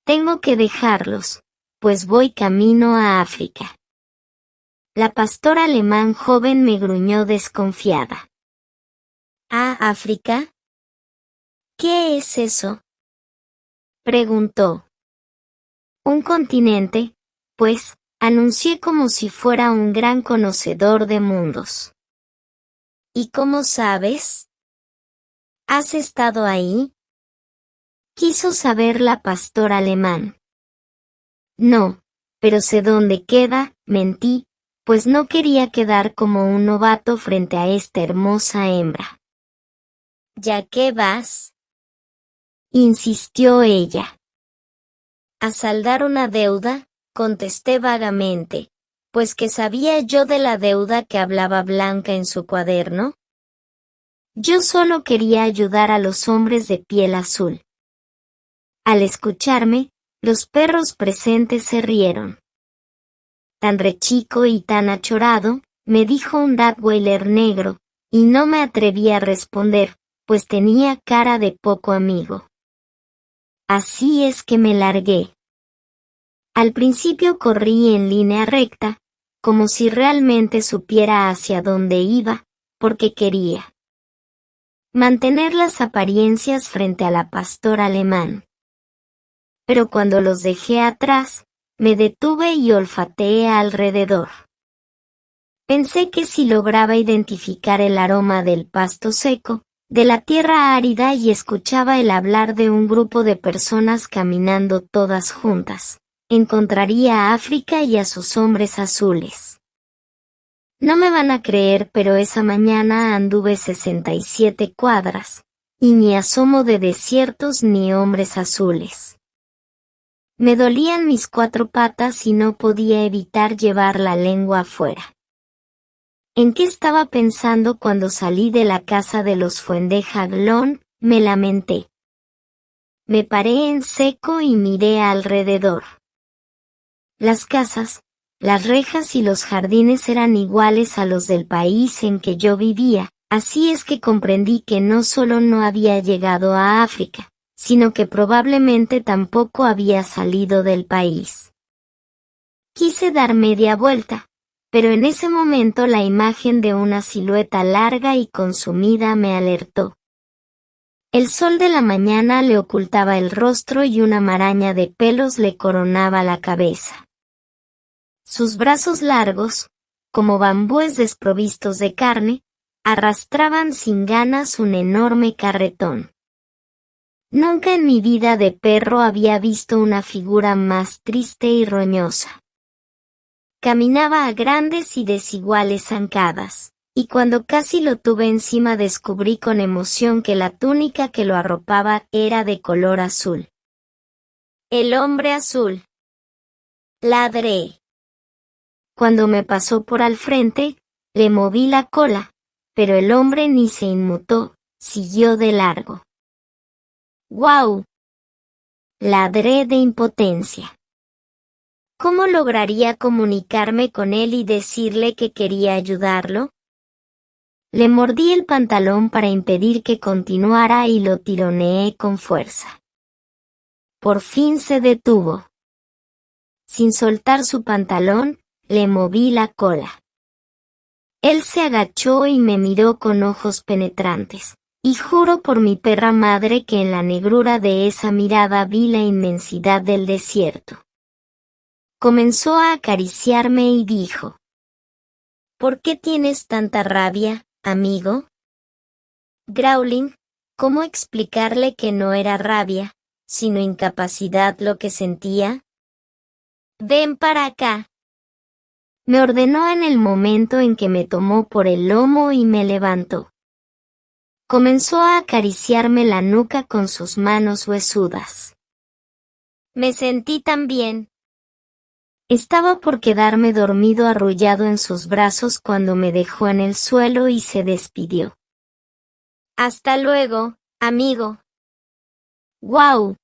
Tengo que dejarlos, pues voy camino a África. La pastora alemán joven me gruñó desconfiada. ¿A África? ¿Qué es eso?, preguntó. Un continente, pues, anuncié como si fuera un gran conocedor de mundos. ¿Y cómo sabes? ¿Has estado ahí?, quiso saber la pastora alemán. No, pero sé dónde queda, mentí, pues no quería quedar como un novato frente a esta hermosa hembra. ¿Ya qué vas?, insistió ella. ¿A saldar una deuda?, contesté vagamente, pues ¿qué sabía yo de la deuda que hablaba Blanca en su cuaderno? Yo solo quería ayudar a los hombres de piel azul. Al escucharme, los perros presentes se rieron. Tan rechico y tan achorado, me dijo un Rottweiler negro, y no me atreví a responder, pues tenía cara de poco amigo. Así es que me largué. Al principio corrí en línea recta, como si realmente supiera hacia dónde iba, porque quería mantener las apariencias frente a la pastora alemán. Pero cuando los dejé atrás, me detuve y olfateé alrededor. Pensé que si lograba identificar el aroma del pasto seco, de la tierra árida y escuchaba el hablar de un grupo de personas caminando todas juntas, encontraría a África y a sus hombres azules. No me van a creer, pero esa mañana anduve 67 cuadras, y ni asomo de desiertos ni hombres azules. Me dolían mis 4 patas y no podía evitar llevar la lengua afuera. ¿En qué estaba pensando cuando salí de la casa de los Fuendejaglón?, me lamenté. Me paré en seco y miré alrededor. Las casas, las rejas y los jardines eran iguales a los del país en que yo vivía, Así es que comprendí que no solo no había llegado a África, sino que probablemente tampoco había salido del país. Quise dar media vuelta, pero en ese momento la imagen de una silueta larga y consumida me alertó. El sol de la mañana le ocultaba el rostro y una maraña de pelos le coronaba la cabeza. Sus brazos largos, como bambúes desprovistos de carne, arrastraban sin ganas un enorme carretón. Nunca en mi vida de perro había visto una figura más triste y roñosa. Caminaba a grandes y desiguales zancadas, y cuando casi lo tuve encima descubrí con emoción que la túnica que lo arropaba era de color azul. El hombre azul. Ladré. Cuando me pasó por al frente, le moví la cola, pero el hombre ni se inmutó, siguió de largo. ¡Guau! Ladré de impotencia. ¿Cómo lograría comunicarme con él y decirle que quería ayudarlo? Le mordí el pantalón para impedir que continuara y lo tironeé con fuerza. Por fin se detuvo. Sin soltar su pantalón, le moví la cola. Él se agachó y me miró con ojos penetrantes, y juro por mi perra madre que en la negrura de esa mirada vi la inmensidad del desierto. Comenzó a acariciarme y dijo: ¿Por qué tienes tanta rabia, amigo? Growling, ¿cómo explicarle que no era rabia, sino incapacidad lo que sentía? Ven para acá. Me ordenó en el momento en que me tomó por el lomo y me levantó. Comenzó a acariciarme la nuca con sus manos huesudas. Me sentí tan bien. Estaba por quedarme dormido arrullado en sus brazos cuando me dejó en el suelo y se despidió. Hasta luego, amigo. ¡Guau!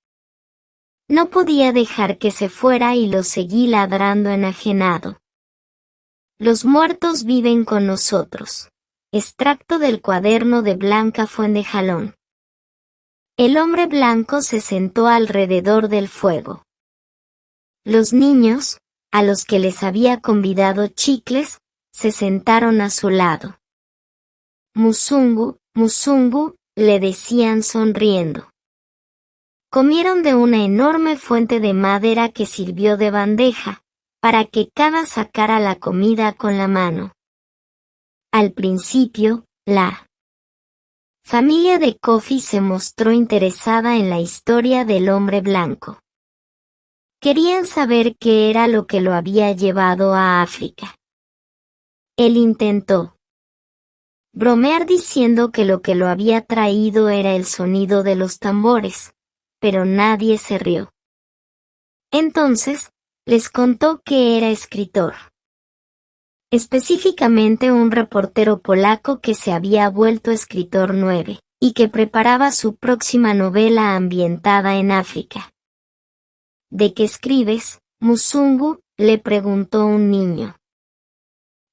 No podía dejar que se fuera y lo seguí ladrando enajenado. Los muertos viven con nosotros. Extracto del cuaderno de Blanca Fuentejalón. El hombre blanco se sentó alrededor del fuego. Los niños, a los que les había convidado chicles, se sentaron a su lado. Musungu, Musungu, le decían sonriendo. Comieron de una enorme fuente de madera que sirvió de bandeja, para que cada sacara la comida con la mano. Al principio, la familia de Kofi se mostró interesada en la historia del hombre blanco. Querían saber qué era lo que lo había llevado a África. Él intentó bromear diciendo que lo que lo había traído era el sonido de los tambores, pero nadie se rió. Entonces, les contó que era escritor. Específicamente un reportero polaco que se había vuelto escritor 9, y que preparaba su próxima novela ambientada en África. ¿De qué escribes, Musungu?, le preguntó un niño.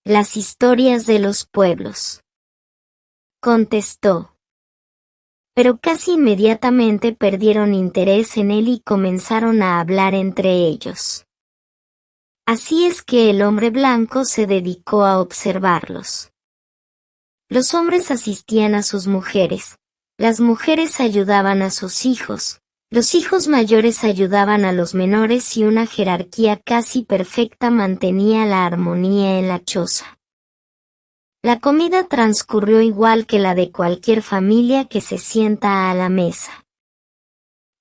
Las historias de los pueblos, contestó. Pero casi inmediatamente perdieron interés en él y comenzaron a hablar entre ellos. Así es que el hombre blanco se dedicó a observarlos. Los hombres asistían a sus mujeres, las mujeres ayudaban a sus hijos, los hijos mayores ayudaban a los menores y una jerarquía casi perfecta mantenía la armonía en la choza. La comida transcurrió igual que la de cualquier familia que se sienta a la mesa.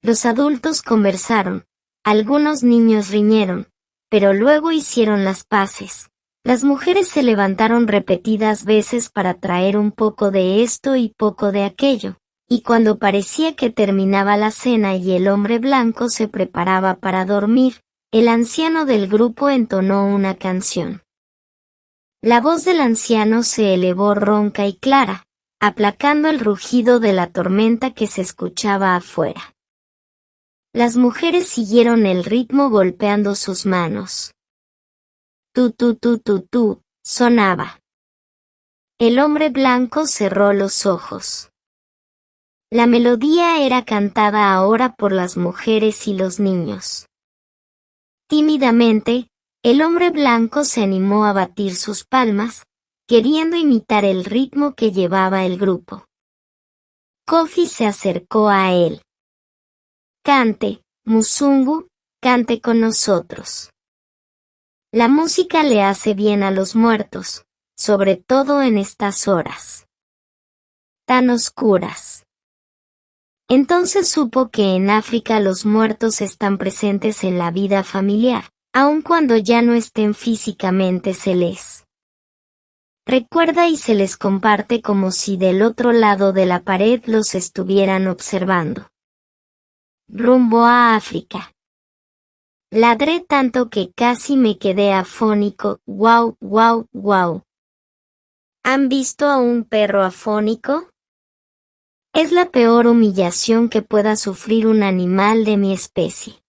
Los adultos conversaron, algunos niños riñeron, pero luego hicieron las paces. Las mujeres se levantaron repetidas veces para traer un poco de esto y poco de aquello, y cuando parecía que terminaba la cena y el hombre blanco se preparaba para dormir, el anciano del grupo entonó una canción. La voz del anciano se elevó ronca y clara, aplacando el rugido de la tormenta que se escuchaba afuera. Las mujeres siguieron el ritmo golpeando sus manos. Tu, sonaba. El hombre blanco cerró los ojos. La melodía era cantada ahora por las mujeres y los niños. Tímidamente, el hombre blanco se animó a batir sus palmas, queriendo imitar el ritmo que llevaba el grupo. Kofi se acercó a él. Cante, Musungu, cante con nosotros. La música le hace bien a los muertos, sobre todo en estas horas tan oscuras. Entonces supo que en África los muertos están presentes en la vida familiar, aun cuando ya no estén físicamente se les recuerda y se les comparte como si del otro lado de la pared los estuvieran observando. Rumbo a África. Ladré tanto que casi me quedé afónico. ¡Guau, guau, guau! ¿Han visto a un perro afónico? Es la peor humillación que pueda sufrir un animal de mi especie.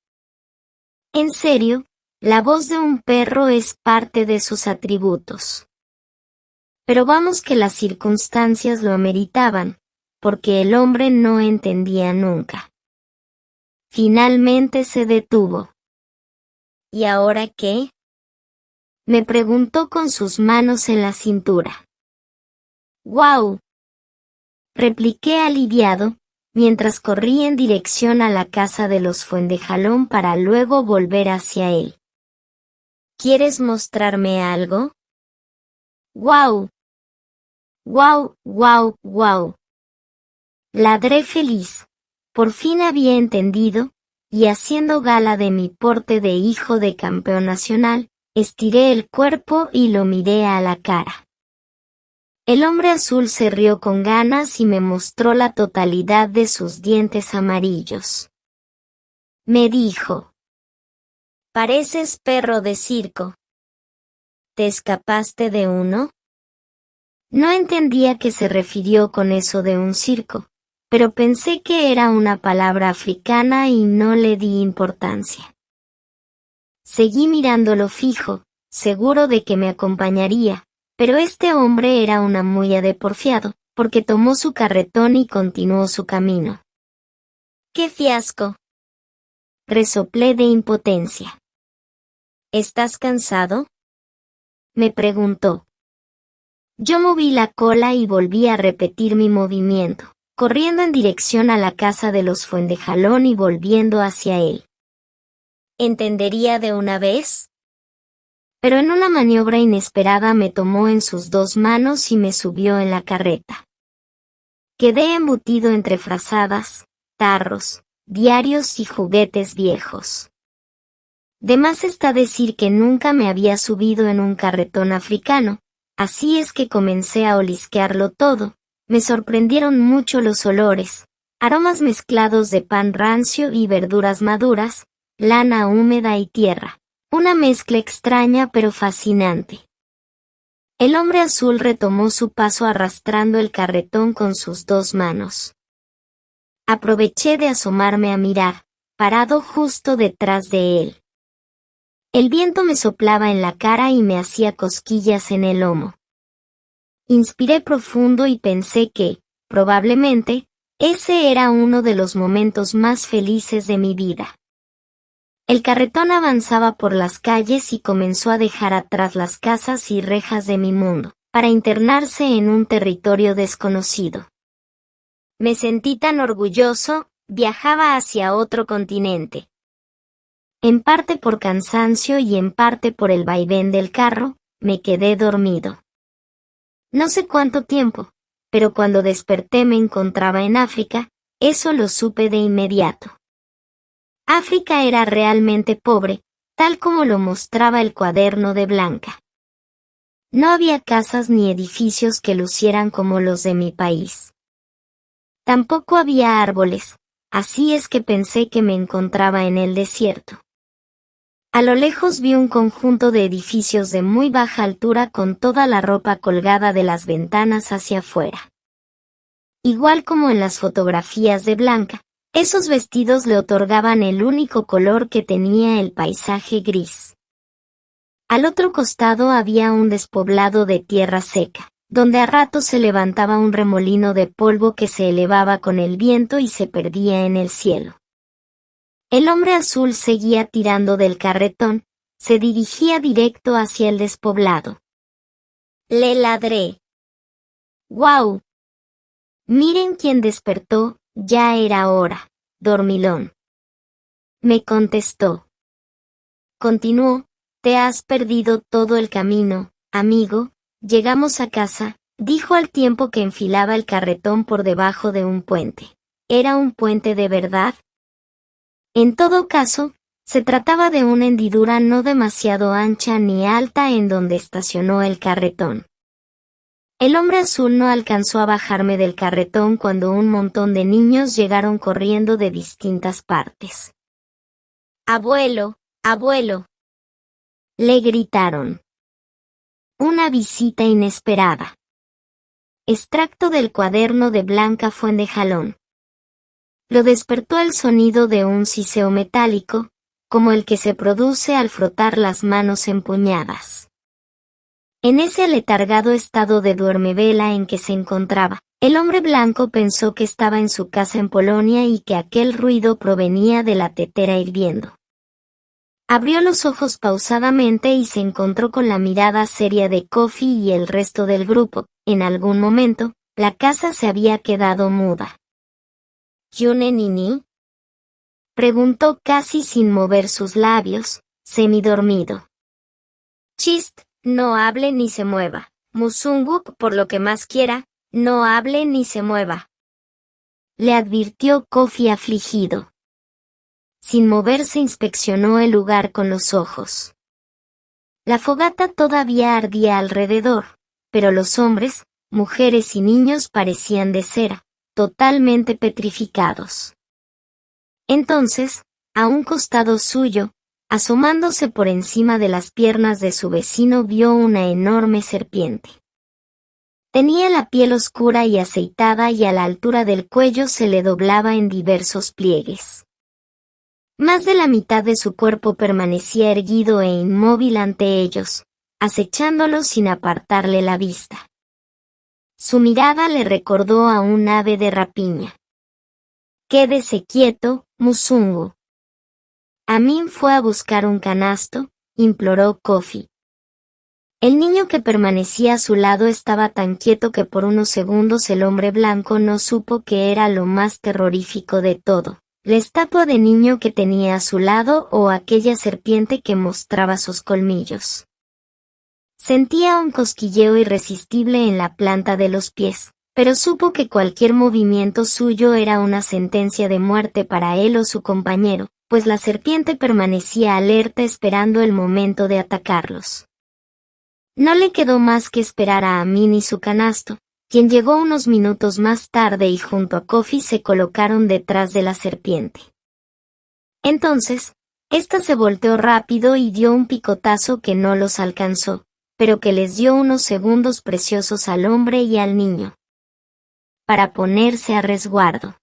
En serio, la voz de un perro es parte de sus atributos. Pero vamos que las circunstancias lo ameritaban, porque el hombre no entendía nunca. Finalmente se detuvo. ¿Y ahora qué? Me preguntó con sus manos en la cintura. ¡Guau! Repliqué aliviado, mientras corrí en dirección a la casa de los Fuendejalón para luego volver hacia él. ¿Quieres mostrarme algo? ¡Guau! ¡Guau, guau, guau! Ladré feliz. Por fin había entendido, y haciendo gala de mi porte de hijo de campeón nacional, estiré el cuerpo y lo miré a la cara. El hombre azul se rió con ganas y me mostró la totalidad de sus dientes amarillos. Me dijo: «Pareces perro de circo. ¿Te escapaste de uno?» No entendía qué se refirió con eso de un circo, pero pensé que era una palabra africana y no le di importancia. Seguí mirándolo fijo, seguro de que me acompañaría, pero este hombre era una mulla de porfiado, porque tomó su carretón y continuó su camino. ¡Qué fiasco!, resoplé de impotencia. ¿Estás cansado?, me preguntó. Yo moví la cola y volví a repetir mi movimiento, corriendo en dirección a la casa de los Fuendejalón y volviendo hacia él. ¿Entendería de una vez? Pero en una maniobra inesperada me tomó en sus dos manos y me subió en la carreta. Quedé embutido entre frazadas, tarros, diarios y juguetes viejos. De más está decir que nunca me había subido en un carretón africano, así es que comencé a olisquearlo todo. Me sorprendieron mucho los olores, aromas mezclados de pan rancio y verduras maduras, lana húmeda y tierra, una mezcla extraña pero fascinante. El hombre azul retomó su paso arrastrando el carretón con sus dos manos. Aproveché de asomarme a mirar, parado justo detrás de él. El viento me soplaba en la cara y me hacía cosquillas en el lomo. Inspiré profundo y pensé que, probablemente, ese era uno de los momentos más felices de mi vida. El carretón avanzaba por las calles y comenzó a dejar atrás las casas y rejas de mi mundo, para internarse en un territorio desconocido. Me sentí tan orgulloso, viajaba hacia otro continente. En parte por cansancio y en parte por el vaivén del carro, me quedé dormido. No sé cuánto tiempo, pero cuando desperté me encontraba en África, eso lo supe de inmediato. África era realmente pobre, tal como lo mostraba el cuaderno de Blanca. No había casas ni edificios que lucieran como los de mi país. Tampoco había árboles, así es que pensé que me encontraba en el desierto. A lo lejos vi un conjunto de edificios de muy baja altura con toda la ropa colgada de las ventanas hacia afuera. Igual como en las fotografías de Blanca, esos vestidos le otorgaban el único color que tenía el paisaje gris. Al otro costado había un despoblado de tierra seca, donde a ratos se levantaba un remolino de polvo que se elevaba con el viento y se perdía en el cielo. El hombre azul seguía tirando del carretón, se dirigía directo hacia el despoblado. Le ladré. ¡Guau! Miren quién despertó, ya era hora, dormilón. Me contestó. Continuó, te has perdido todo el camino, amigo, llegamos a casa, dijo al tiempo que enfilaba el carretón por debajo de un puente. ¿Era un puente de verdad? En todo caso, se trataba de una hendidura no demasiado ancha ni alta en donde estacionó el carretón. El hombre azul no alcanzó a bajarme del carretón cuando un montón de niños llegaron corriendo de distintas partes. ¡Abuelo! ¡Abuelo! Le gritaron. Una visita inesperada. Extracto del cuaderno de Blanca Fuentejalón. Lo despertó el sonido de un siseo metálico, como el que se produce al frotar las manos empuñadas. En ese aletargado estado de duermevela en que se encontraba, el hombre blanco pensó que estaba en su casa en Polonia y que aquel ruido provenía de la tetera hirviendo. Abrió los ojos pausadamente y se encontró con la mirada seria de Kofi y el resto del grupo. En algún momento, la casa se había quedado muda. ¿Yune Nini? Preguntó casi sin mover sus labios, semidormido. Chist, no hable ni se mueva. Musunguk, por lo que más quiera, no hable ni se mueva. Le advirtió Kofi afligido. Sin moverse inspeccionó el lugar con los ojos. La fogata todavía ardía alrededor, pero los hombres, mujeres y niños parecían de cera, totalmente petrificados. Entonces, a un costado suyo, asomándose por encima de las piernas de su vecino, vio una enorme serpiente. Tenía la piel oscura y aceitada y a la altura del cuello se le doblaba en diversos pliegues. Más de la mitad de su cuerpo permanecía erguido e inmóvil ante ellos, acechándolos sin apartarle la vista. Su mirada le recordó a un ave de rapiña. «Quédese quieto, Musungu». Amin fue a buscar un canasto, imploró Kofi. El niño que permanecía a su lado estaba tan quieto que por unos segundos el hombre blanco no supo qué era lo más terrorífico de todo, la estatua de niño que tenía a su lado o aquella serpiente que mostraba sus colmillos. Sentía un cosquilleo irresistible en la planta de los pies, pero supo que cualquier movimiento suyo era una sentencia de muerte para él o su compañero, pues la serpiente permanecía alerta esperando el momento de atacarlos. No le quedó más que esperar a Amin y su canasto, quien llegó unos minutos más tarde y junto a Kofi se colocaron detrás de la serpiente. Entonces, ésta se volteó rápido y dio un picotazo que no los alcanzó, pero que les dio unos segundos preciosos al hombre y al niño para ponerse a resguardo.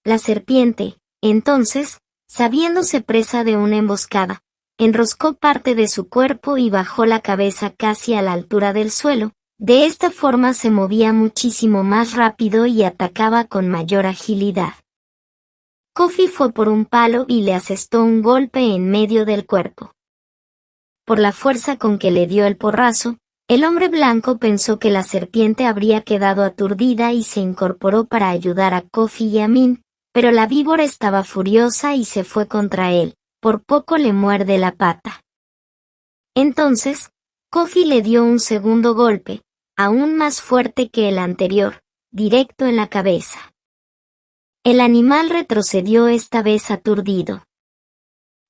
La serpiente, entonces, sabiéndose presa de una emboscada, enroscó parte de su cuerpo y bajó la cabeza casi a la altura del suelo. De esta forma se movía muchísimo más rápido y atacaba con mayor agilidad. Kofi fue por un palo y le asestó un golpe en medio del cuerpo. Por la fuerza con que le dio el porrazo, el hombre blanco pensó que la serpiente habría quedado aturdida y se incorporó para ayudar a Kofi y a Min, pero la víbora estaba furiosa y se fue contra él, por poco le muerde la pata. Entonces, Kofi le dio un segundo golpe, aún más fuerte que el anterior, directo en la cabeza. El animal retrocedió esta vez aturdido.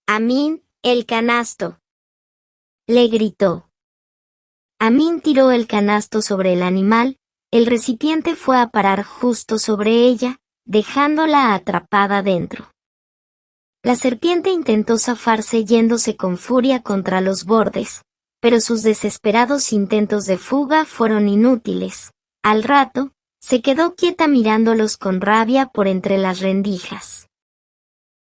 «Amin, el canasto», le gritó. Amin tiró el canasto sobre el animal, el recipiente fue a parar justo sobre ella, dejándola atrapada dentro. La serpiente intentó zafarse yéndose con furia contra los bordes, pero sus desesperados intentos de fuga fueron inútiles. Al rato, se quedó quieta mirándolos con rabia por entre las rendijas.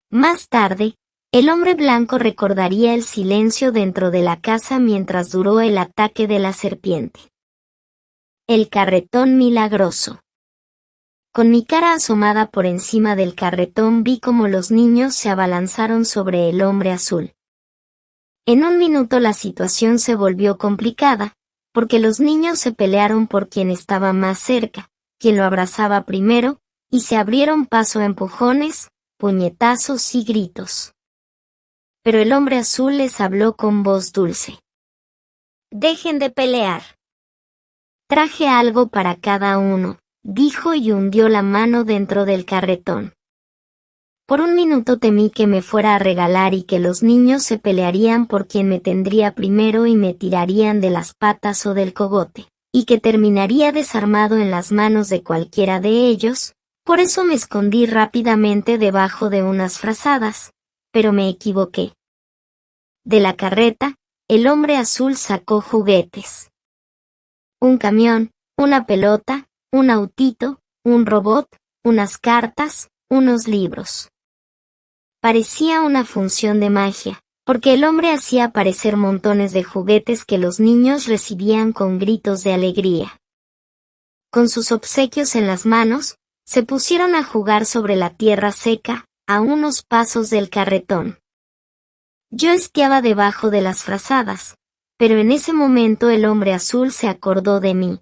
Más tarde, el hombre blanco recordaría el silencio dentro de la casa mientras duró el ataque de la serpiente. El carretón milagroso. Con mi cara asomada por encima del carretón vi cómo los niños se abalanzaron sobre el hombre azul. En un minuto la situación se volvió complicada, porque los niños se pelearon por quien estaba más cerca, quien lo abrazaba primero, y se abrieron paso a empujones, puñetazos y gritos. Pero el hombre azul les habló con voz dulce. «Dejen de pelear. Traje algo para cada uno», dijo y hundió la mano dentro del carretón. Por un minuto temí que me fuera a regalar y que los niños se pelearían por quien me tendría primero y me tirarían de las patas o del cogote, y que terminaría desarmado en las manos de cualquiera de ellos, por eso me escondí rápidamente debajo de unas frazadas, pero me equivoqué. De la carreta, el hombre azul sacó juguetes. Un camión, una pelota, un autito, un robot, unas cartas, unos libros. Parecía una función de magia, porque el hombre hacía aparecer montones de juguetes que los niños recibían con gritos de alegría. Con sus obsequios en las manos, se pusieron a jugar sobre la tierra seca, a unos pasos del carretón. Yo espiaba debajo de las frazadas, pero en ese momento el hombre azul se acordó de mí.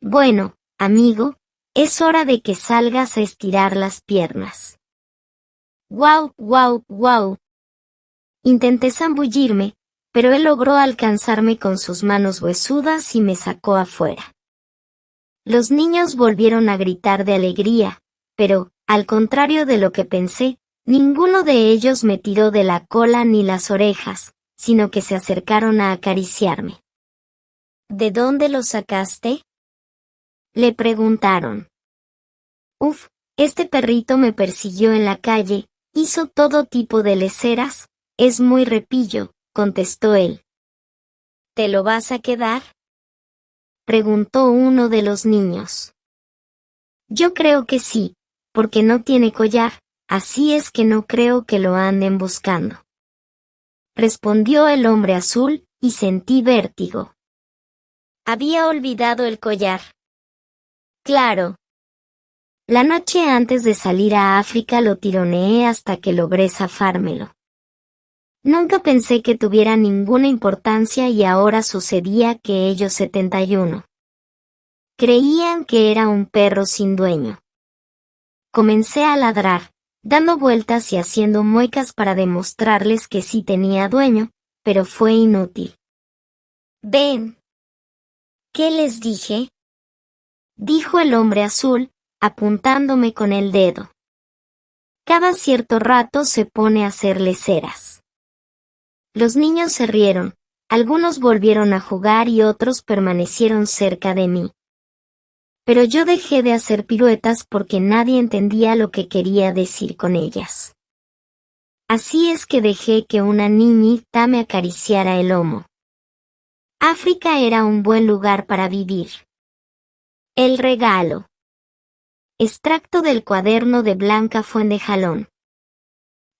«Bueno, amigo, es hora de que salgas a estirar las piernas». «Guau, guau, guau». Intenté zambullirme, pero él logró alcanzarme con sus manos huesudas y me sacó afuera. Los niños volvieron a gritar de alegría, pero, al contrario de lo que pensé, ninguno de ellos me tiró de la cola ni las orejas, sino que se acercaron a acariciarme. «¿De dónde lo sacaste?», le preguntaron. «Uf, este perrito me persiguió en la calle, hizo todo tipo de leceras, es muy repillo», contestó él. «¿Te lo vas a quedar?», preguntó uno de los niños. «Yo creo que sí, porque no tiene collar, así es que no creo que lo anden buscando», respondió el hombre azul, y sentí vértigo. Había olvidado el collar. Claro. La noche antes de salir a África lo tironeé hasta que logré zafármelo. Nunca pensé que tuviera ninguna importancia y ahora sucedía que ellos 71. Creían que era un perro sin dueño. Comencé a ladrar, dando vueltas y haciendo muecas para demostrarles que sí tenía dueño, pero fue inútil. «Ven». «¿Qué les dije?», dijo el hombre azul, apuntándome con el dedo. «Cada cierto rato se pone a hacer leceras». Los niños se rieron, algunos volvieron a jugar y otros permanecieron cerca de mí. Pero yo dejé de hacer piruetas porque nadie entendía lo que quería decir con ellas. Así es que dejé que una niñita me acariciara el lomo. África era un buen lugar para vivir. El regalo. Extracto del cuaderno de Blanca Fuentejalón.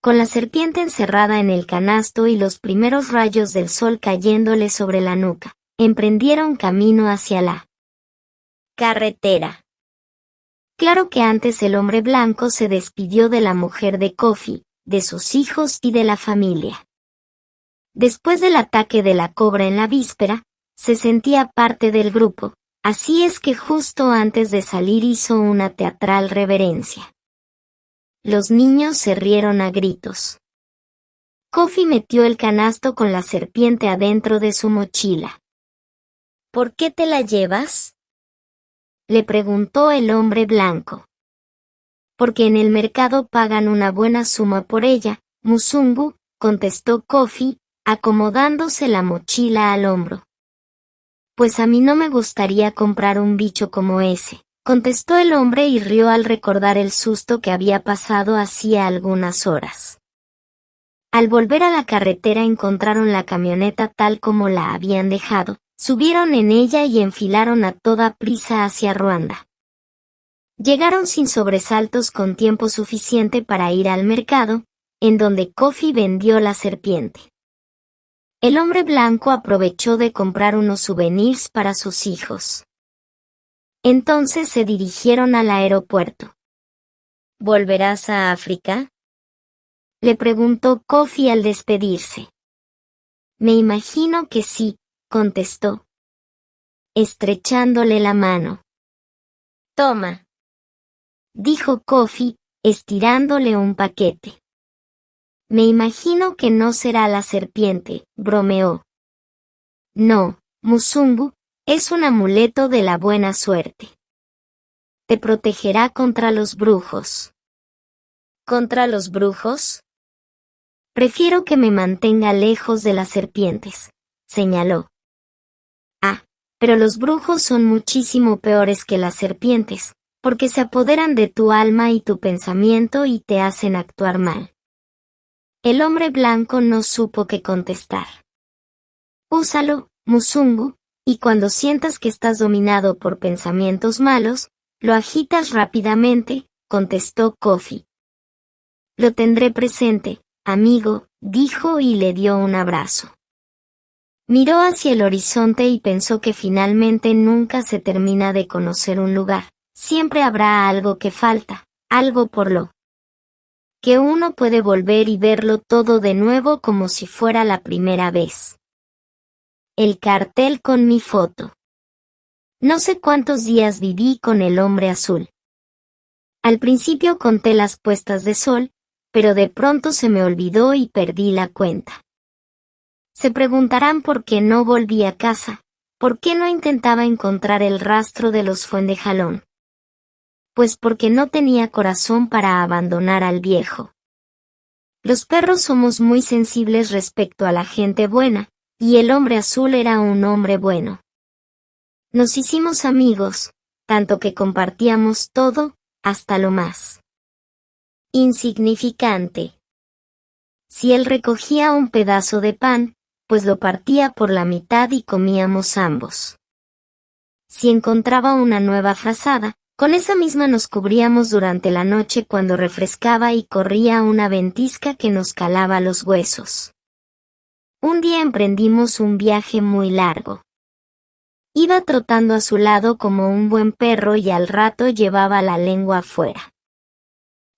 Con la serpiente encerrada en el canasto y los primeros rayos del sol cayéndole sobre la nuca, emprendieron camino hacia la carretera. Claro que antes el hombre blanco se despidió de la mujer de Kofi, de sus hijos y de la familia. Después del ataque de la cobra en la víspera, se sentía parte del grupo, así es que justo antes de salir hizo una teatral reverencia. Los niños se rieron a gritos. Kofi metió el canasto con la serpiente adentro de su mochila. «¿Por qué te la llevas?», le preguntó el hombre blanco. «Porque en el mercado pagan una buena suma por ella, Musungu», contestó Kofi, acomodándose la mochila al hombro. «Pues a mí no me gustaría comprar un bicho como ese», contestó el hombre y rió al recordar el susto que había pasado hacía algunas horas. Al volver a la carretera encontraron la camioneta tal como la habían dejado, subieron en ella y enfilaron a toda prisa hacia Ruanda. Llegaron sin sobresaltos con tiempo suficiente para ir al mercado, en donde Kofi vendió la serpiente. El hombre blanco aprovechó de comprar unos souvenirs para sus hijos. Entonces se dirigieron al aeropuerto. ¿Volverás a África?, le preguntó Kofi al despedirse. Me imagino que sí, contestó, estrechándole la mano. Toma, dijo Kofi, estirándole un paquete. Me imagino que no será la serpiente, bromeó. No, Musungu, es un amuleto de la buena suerte. Te protegerá contra los brujos. ¿Contra los brujos? Prefiero que me mantenga lejos de las serpientes, señaló. Ah, pero los brujos son muchísimo peores que las serpientes, porque se apoderan de tu alma y tu pensamiento y te hacen actuar mal. El hombre blanco no supo qué contestar. Úsalo, Musungu, y cuando sientas que estás dominado por pensamientos malos, lo agitas rápidamente, contestó Kofi. Lo tendré presente, amigo, dijo y le dio un abrazo. Miró hacia el horizonte y pensó que finalmente nunca se termina de conocer un lugar. Siempre habrá algo que falta, algo por lo que uno puede volver y verlo todo de nuevo como si fuera la primera vez. El cartel con mi foto. No sé cuántos días viví con el hombre azul. Al principio conté las puestas de sol, pero de pronto se me olvidó y perdí la cuenta. Se preguntarán por qué no volví a casa, por qué no intentaba encontrar el rastro de los Fuendejalón. Pues porque no tenía corazón para abandonar al viejo. Los perros somos muy sensibles respecto a la gente buena, y el hombre azul era un hombre bueno. Nos hicimos amigos, tanto que compartíamos todo, hasta lo más insignificante. Si él recogía un pedazo de pan, pues lo partía por la mitad y comíamos ambos. Si encontraba una nueva frazada, con esa misma nos cubríamos durante la noche cuando refrescaba y corría una ventisca que nos calaba los huesos. Un día emprendimos un viaje muy largo. Iba trotando a su lado como un buen perro y al rato llevaba la lengua afuera.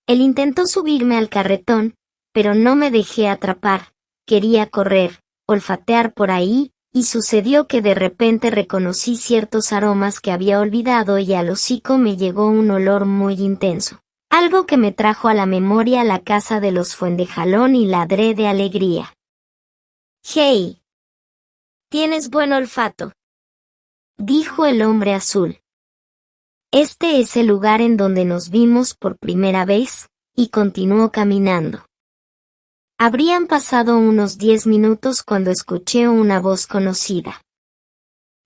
Él intentó subirme al carretón, pero no me dejé atrapar, quería correr, olfatear por ahí, y sucedió que de repente reconocí ciertos aromas que había olvidado y al hocico me llegó un olor muy intenso. Algo que me trajo a la memoria la casa de los Fuendejalón y ladré de alegría. «Hey, tienes buen olfato», dijo el hombre azul. Este es el lugar en donde nos vimos por primera vez, y continuó caminando. Habrían pasado unos 10 minutos cuando escuché una voz conocida.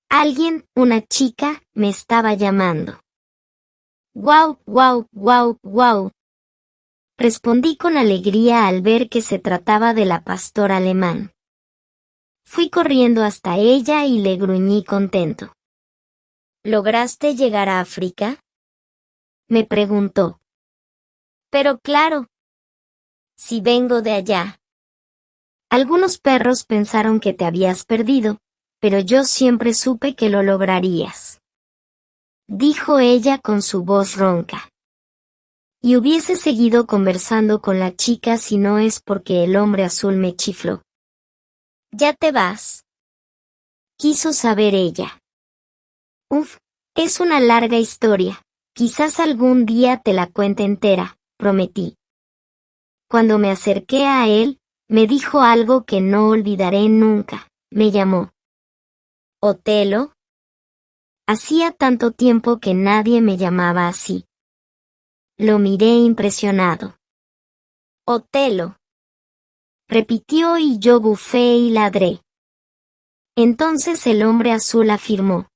Alguien, una chica, me estaba llamando. «Guau, guau, guau, guau», respondí con alegría al ver que se trataba de la pastora alemán. Fui corriendo hasta ella y le gruñí contento. «¿Lograste llegar a África?», me preguntó. «Pero claro. Si vengo de allá». Algunos perros pensaron que te habías perdido, pero yo siempre supe que lo lograrías. Dijo ella con su voz ronca. Y hubiese seguido conversando con la chica si no es porque el hombre azul me chifló. «¿Ya te vas?», quiso saber ella. «Uf, es una larga historia, quizás algún día te la cuente entera», prometí. Cuando me acerqué a él, me dijo algo que no olvidaré nunca. Me llamó. «¿Otelo?». Hacía tanto tiempo que nadie me llamaba así. Lo miré impresionado. «Otelo», repitió y yo bufé y ladré. Entonces el hombre azul afirmó.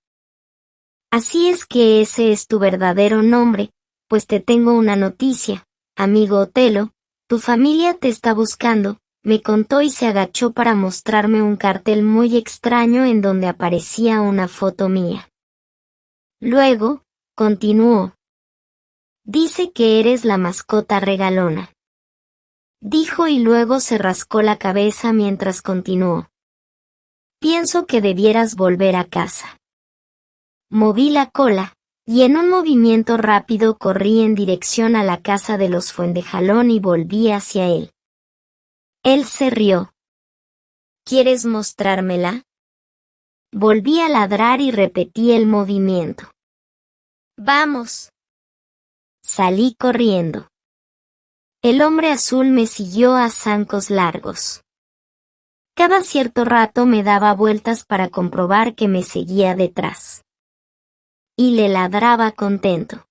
«Así es que ese es tu verdadero nombre, pues te tengo una noticia, amigo Otelo, tu familia te está buscando», me contó y se agachó para mostrarme un cartel muy extraño en donde aparecía una foto mía. Luego, continuó. «Dice que eres la mascota regalona», dijo y luego se rascó la cabeza mientras continuó. «Pienso que debieras volver a casa». Moví la cola, y en un movimiento rápido corrí en dirección a la casa de los Fuentejalón y volví hacia él. Él se rió. ¿Quieres mostrármela? Volví a ladrar y repetí el movimiento. ¡Vamos! Salí corriendo. El hombre azul me siguió a zancos largos. Cada cierto rato me daba vueltas para comprobar que me seguía detrás. Y le ladraba contento.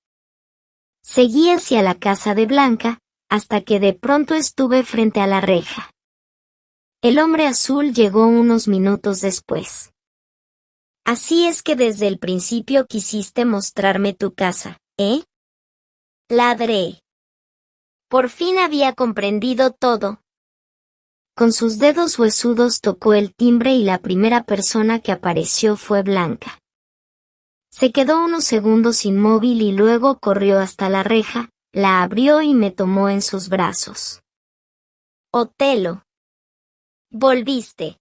Seguí hacia la casa de Blanca, hasta que de pronto estuve frente a la reja. El hombre azul llegó unos minutos después. Así es que desde el principio quisiste mostrarme tu casa, ¿eh? Ladré. Por fin había comprendido todo. Con sus dedos huesudos tocó el timbre y la primera persona que apareció fue Blanca. Se quedó unos segundos inmóvil y luego corrió hasta la reja, la abrió y me tomó en sus brazos. Otelo. Volviste.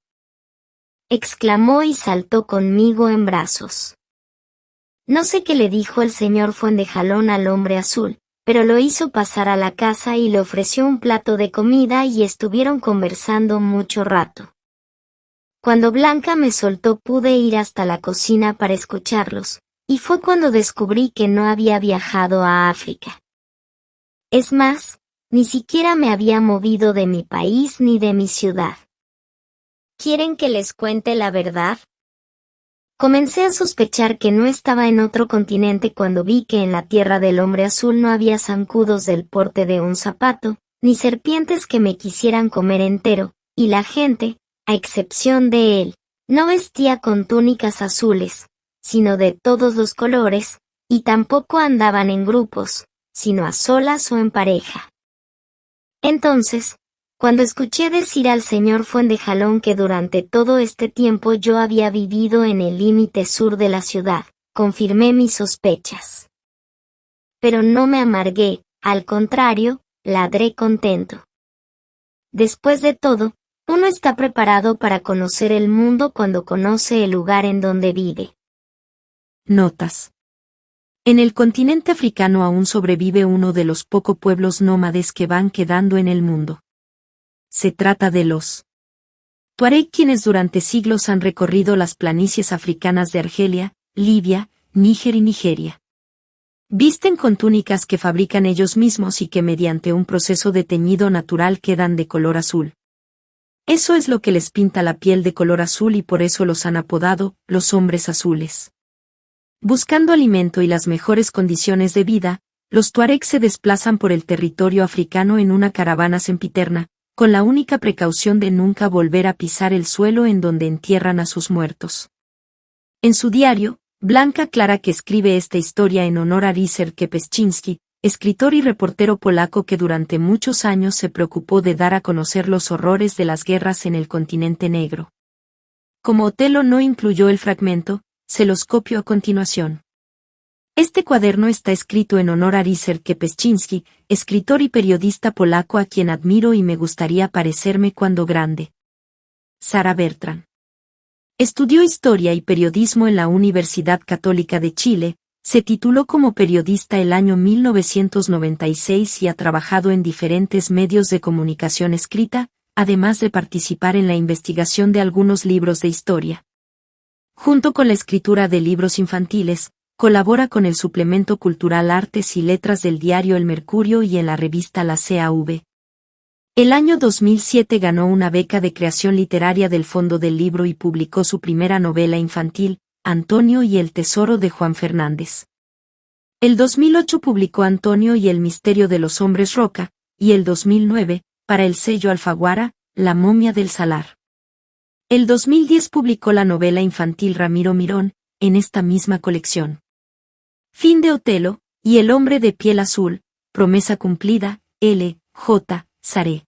Exclamó y saltó conmigo en brazos. No sé qué le dijo el señor Fuentejalón al hombre azul, pero lo hizo pasar a la casa y le ofreció un plato de comida y estuvieron conversando mucho rato. Cuando Blanca me soltó pude ir hasta la cocina para escucharlos, y fue cuando descubrí que no había viajado a África. Es más, ni siquiera me había movido de mi país ni de mi ciudad. ¿Quieren que les cuente la verdad? Comencé a sospechar que no estaba en otro continente cuando vi que en la tierra del hombre azul no había zancudos del porte de un zapato, ni serpientes que me quisieran comer entero, y la gente, a excepción de él, no vestía con túnicas azules, sino de todos los colores, y tampoco andaban en grupos, sino a solas o en pareja. Entonces, cuando escuché decir al señor Fuentejalón que durante todo este tiempo yo había vivido en el límite sur de la ciudad, confirmé mis sospechas. Pero no me amargué, al contrario, ladré contento. Después de todo, uno está preparado para conocer el mundo cuando conoce el lugar en donde vive. Notas. En el continente africano aún sobrevive uno de los pocos pueblos nómades que van quedando en el mundo. Se trata de los Tuareg, quienes durante siglos han recorrido las planicies africanas de Argelia, Libia, Níger y Nigeria. Visten con túnicas que fabrican ellos mismos y que mediante un proceso de teñido natural quedan de color azul. Eso es lo que les pinta la piel de color azul y por eso los han apodado los hombres azules. Buscando alimento y las mejores condiciones de vida, los Tuareg se desplazan por el territorio africano en una caravana sempiterna, con la única precaución de nunca volver a pisar el suelo en donde entierran a sus muertos. En su diario, Blanca aclara que escribe esta historia en honor a Ryszard Kępczyński, escritor y reportero polaco que durante muchos años se preocupó de dar a conocer los horrores de las guerras en el continente negro. Como Otelo no incluyó el fragmento, se los copio a continuación. Este cuaderno está escrito en honor a Ryszard Kępczyński, escritor y periodista polaco a quien admiro y me gustaría parecerme cuando grande. Sara Bertrand. Estudió Historia y Periodismo en la Universidad Católica de Chile, se tituló como periodista el año 1996 y ha trabajado en diferentes medios de comunicación escrita, además de participar en la investigación de algunos libros de historia. Junto con la escritura de libros infantiles, colabora con el suplemento cultural Artes y Letras del diario El Mercurio y en la revista La CAV. El año 2007 ganó una beca de creación literaria del Fondo del Libro y publicó su primera novela infantil, Antonio y el Tesoro de Juan Fernández. El 2008 publicó Antonio y el Misterio de los Hombres Roca, y el 2009, para el sello Alfaguara, La Momia del Salar. El 2010 publicó la novela infantil Ramiro Mirón, en esta misma colección. Fin de Otelo, y El hombre de piel azul, promesa cumplida, L. J. Saré.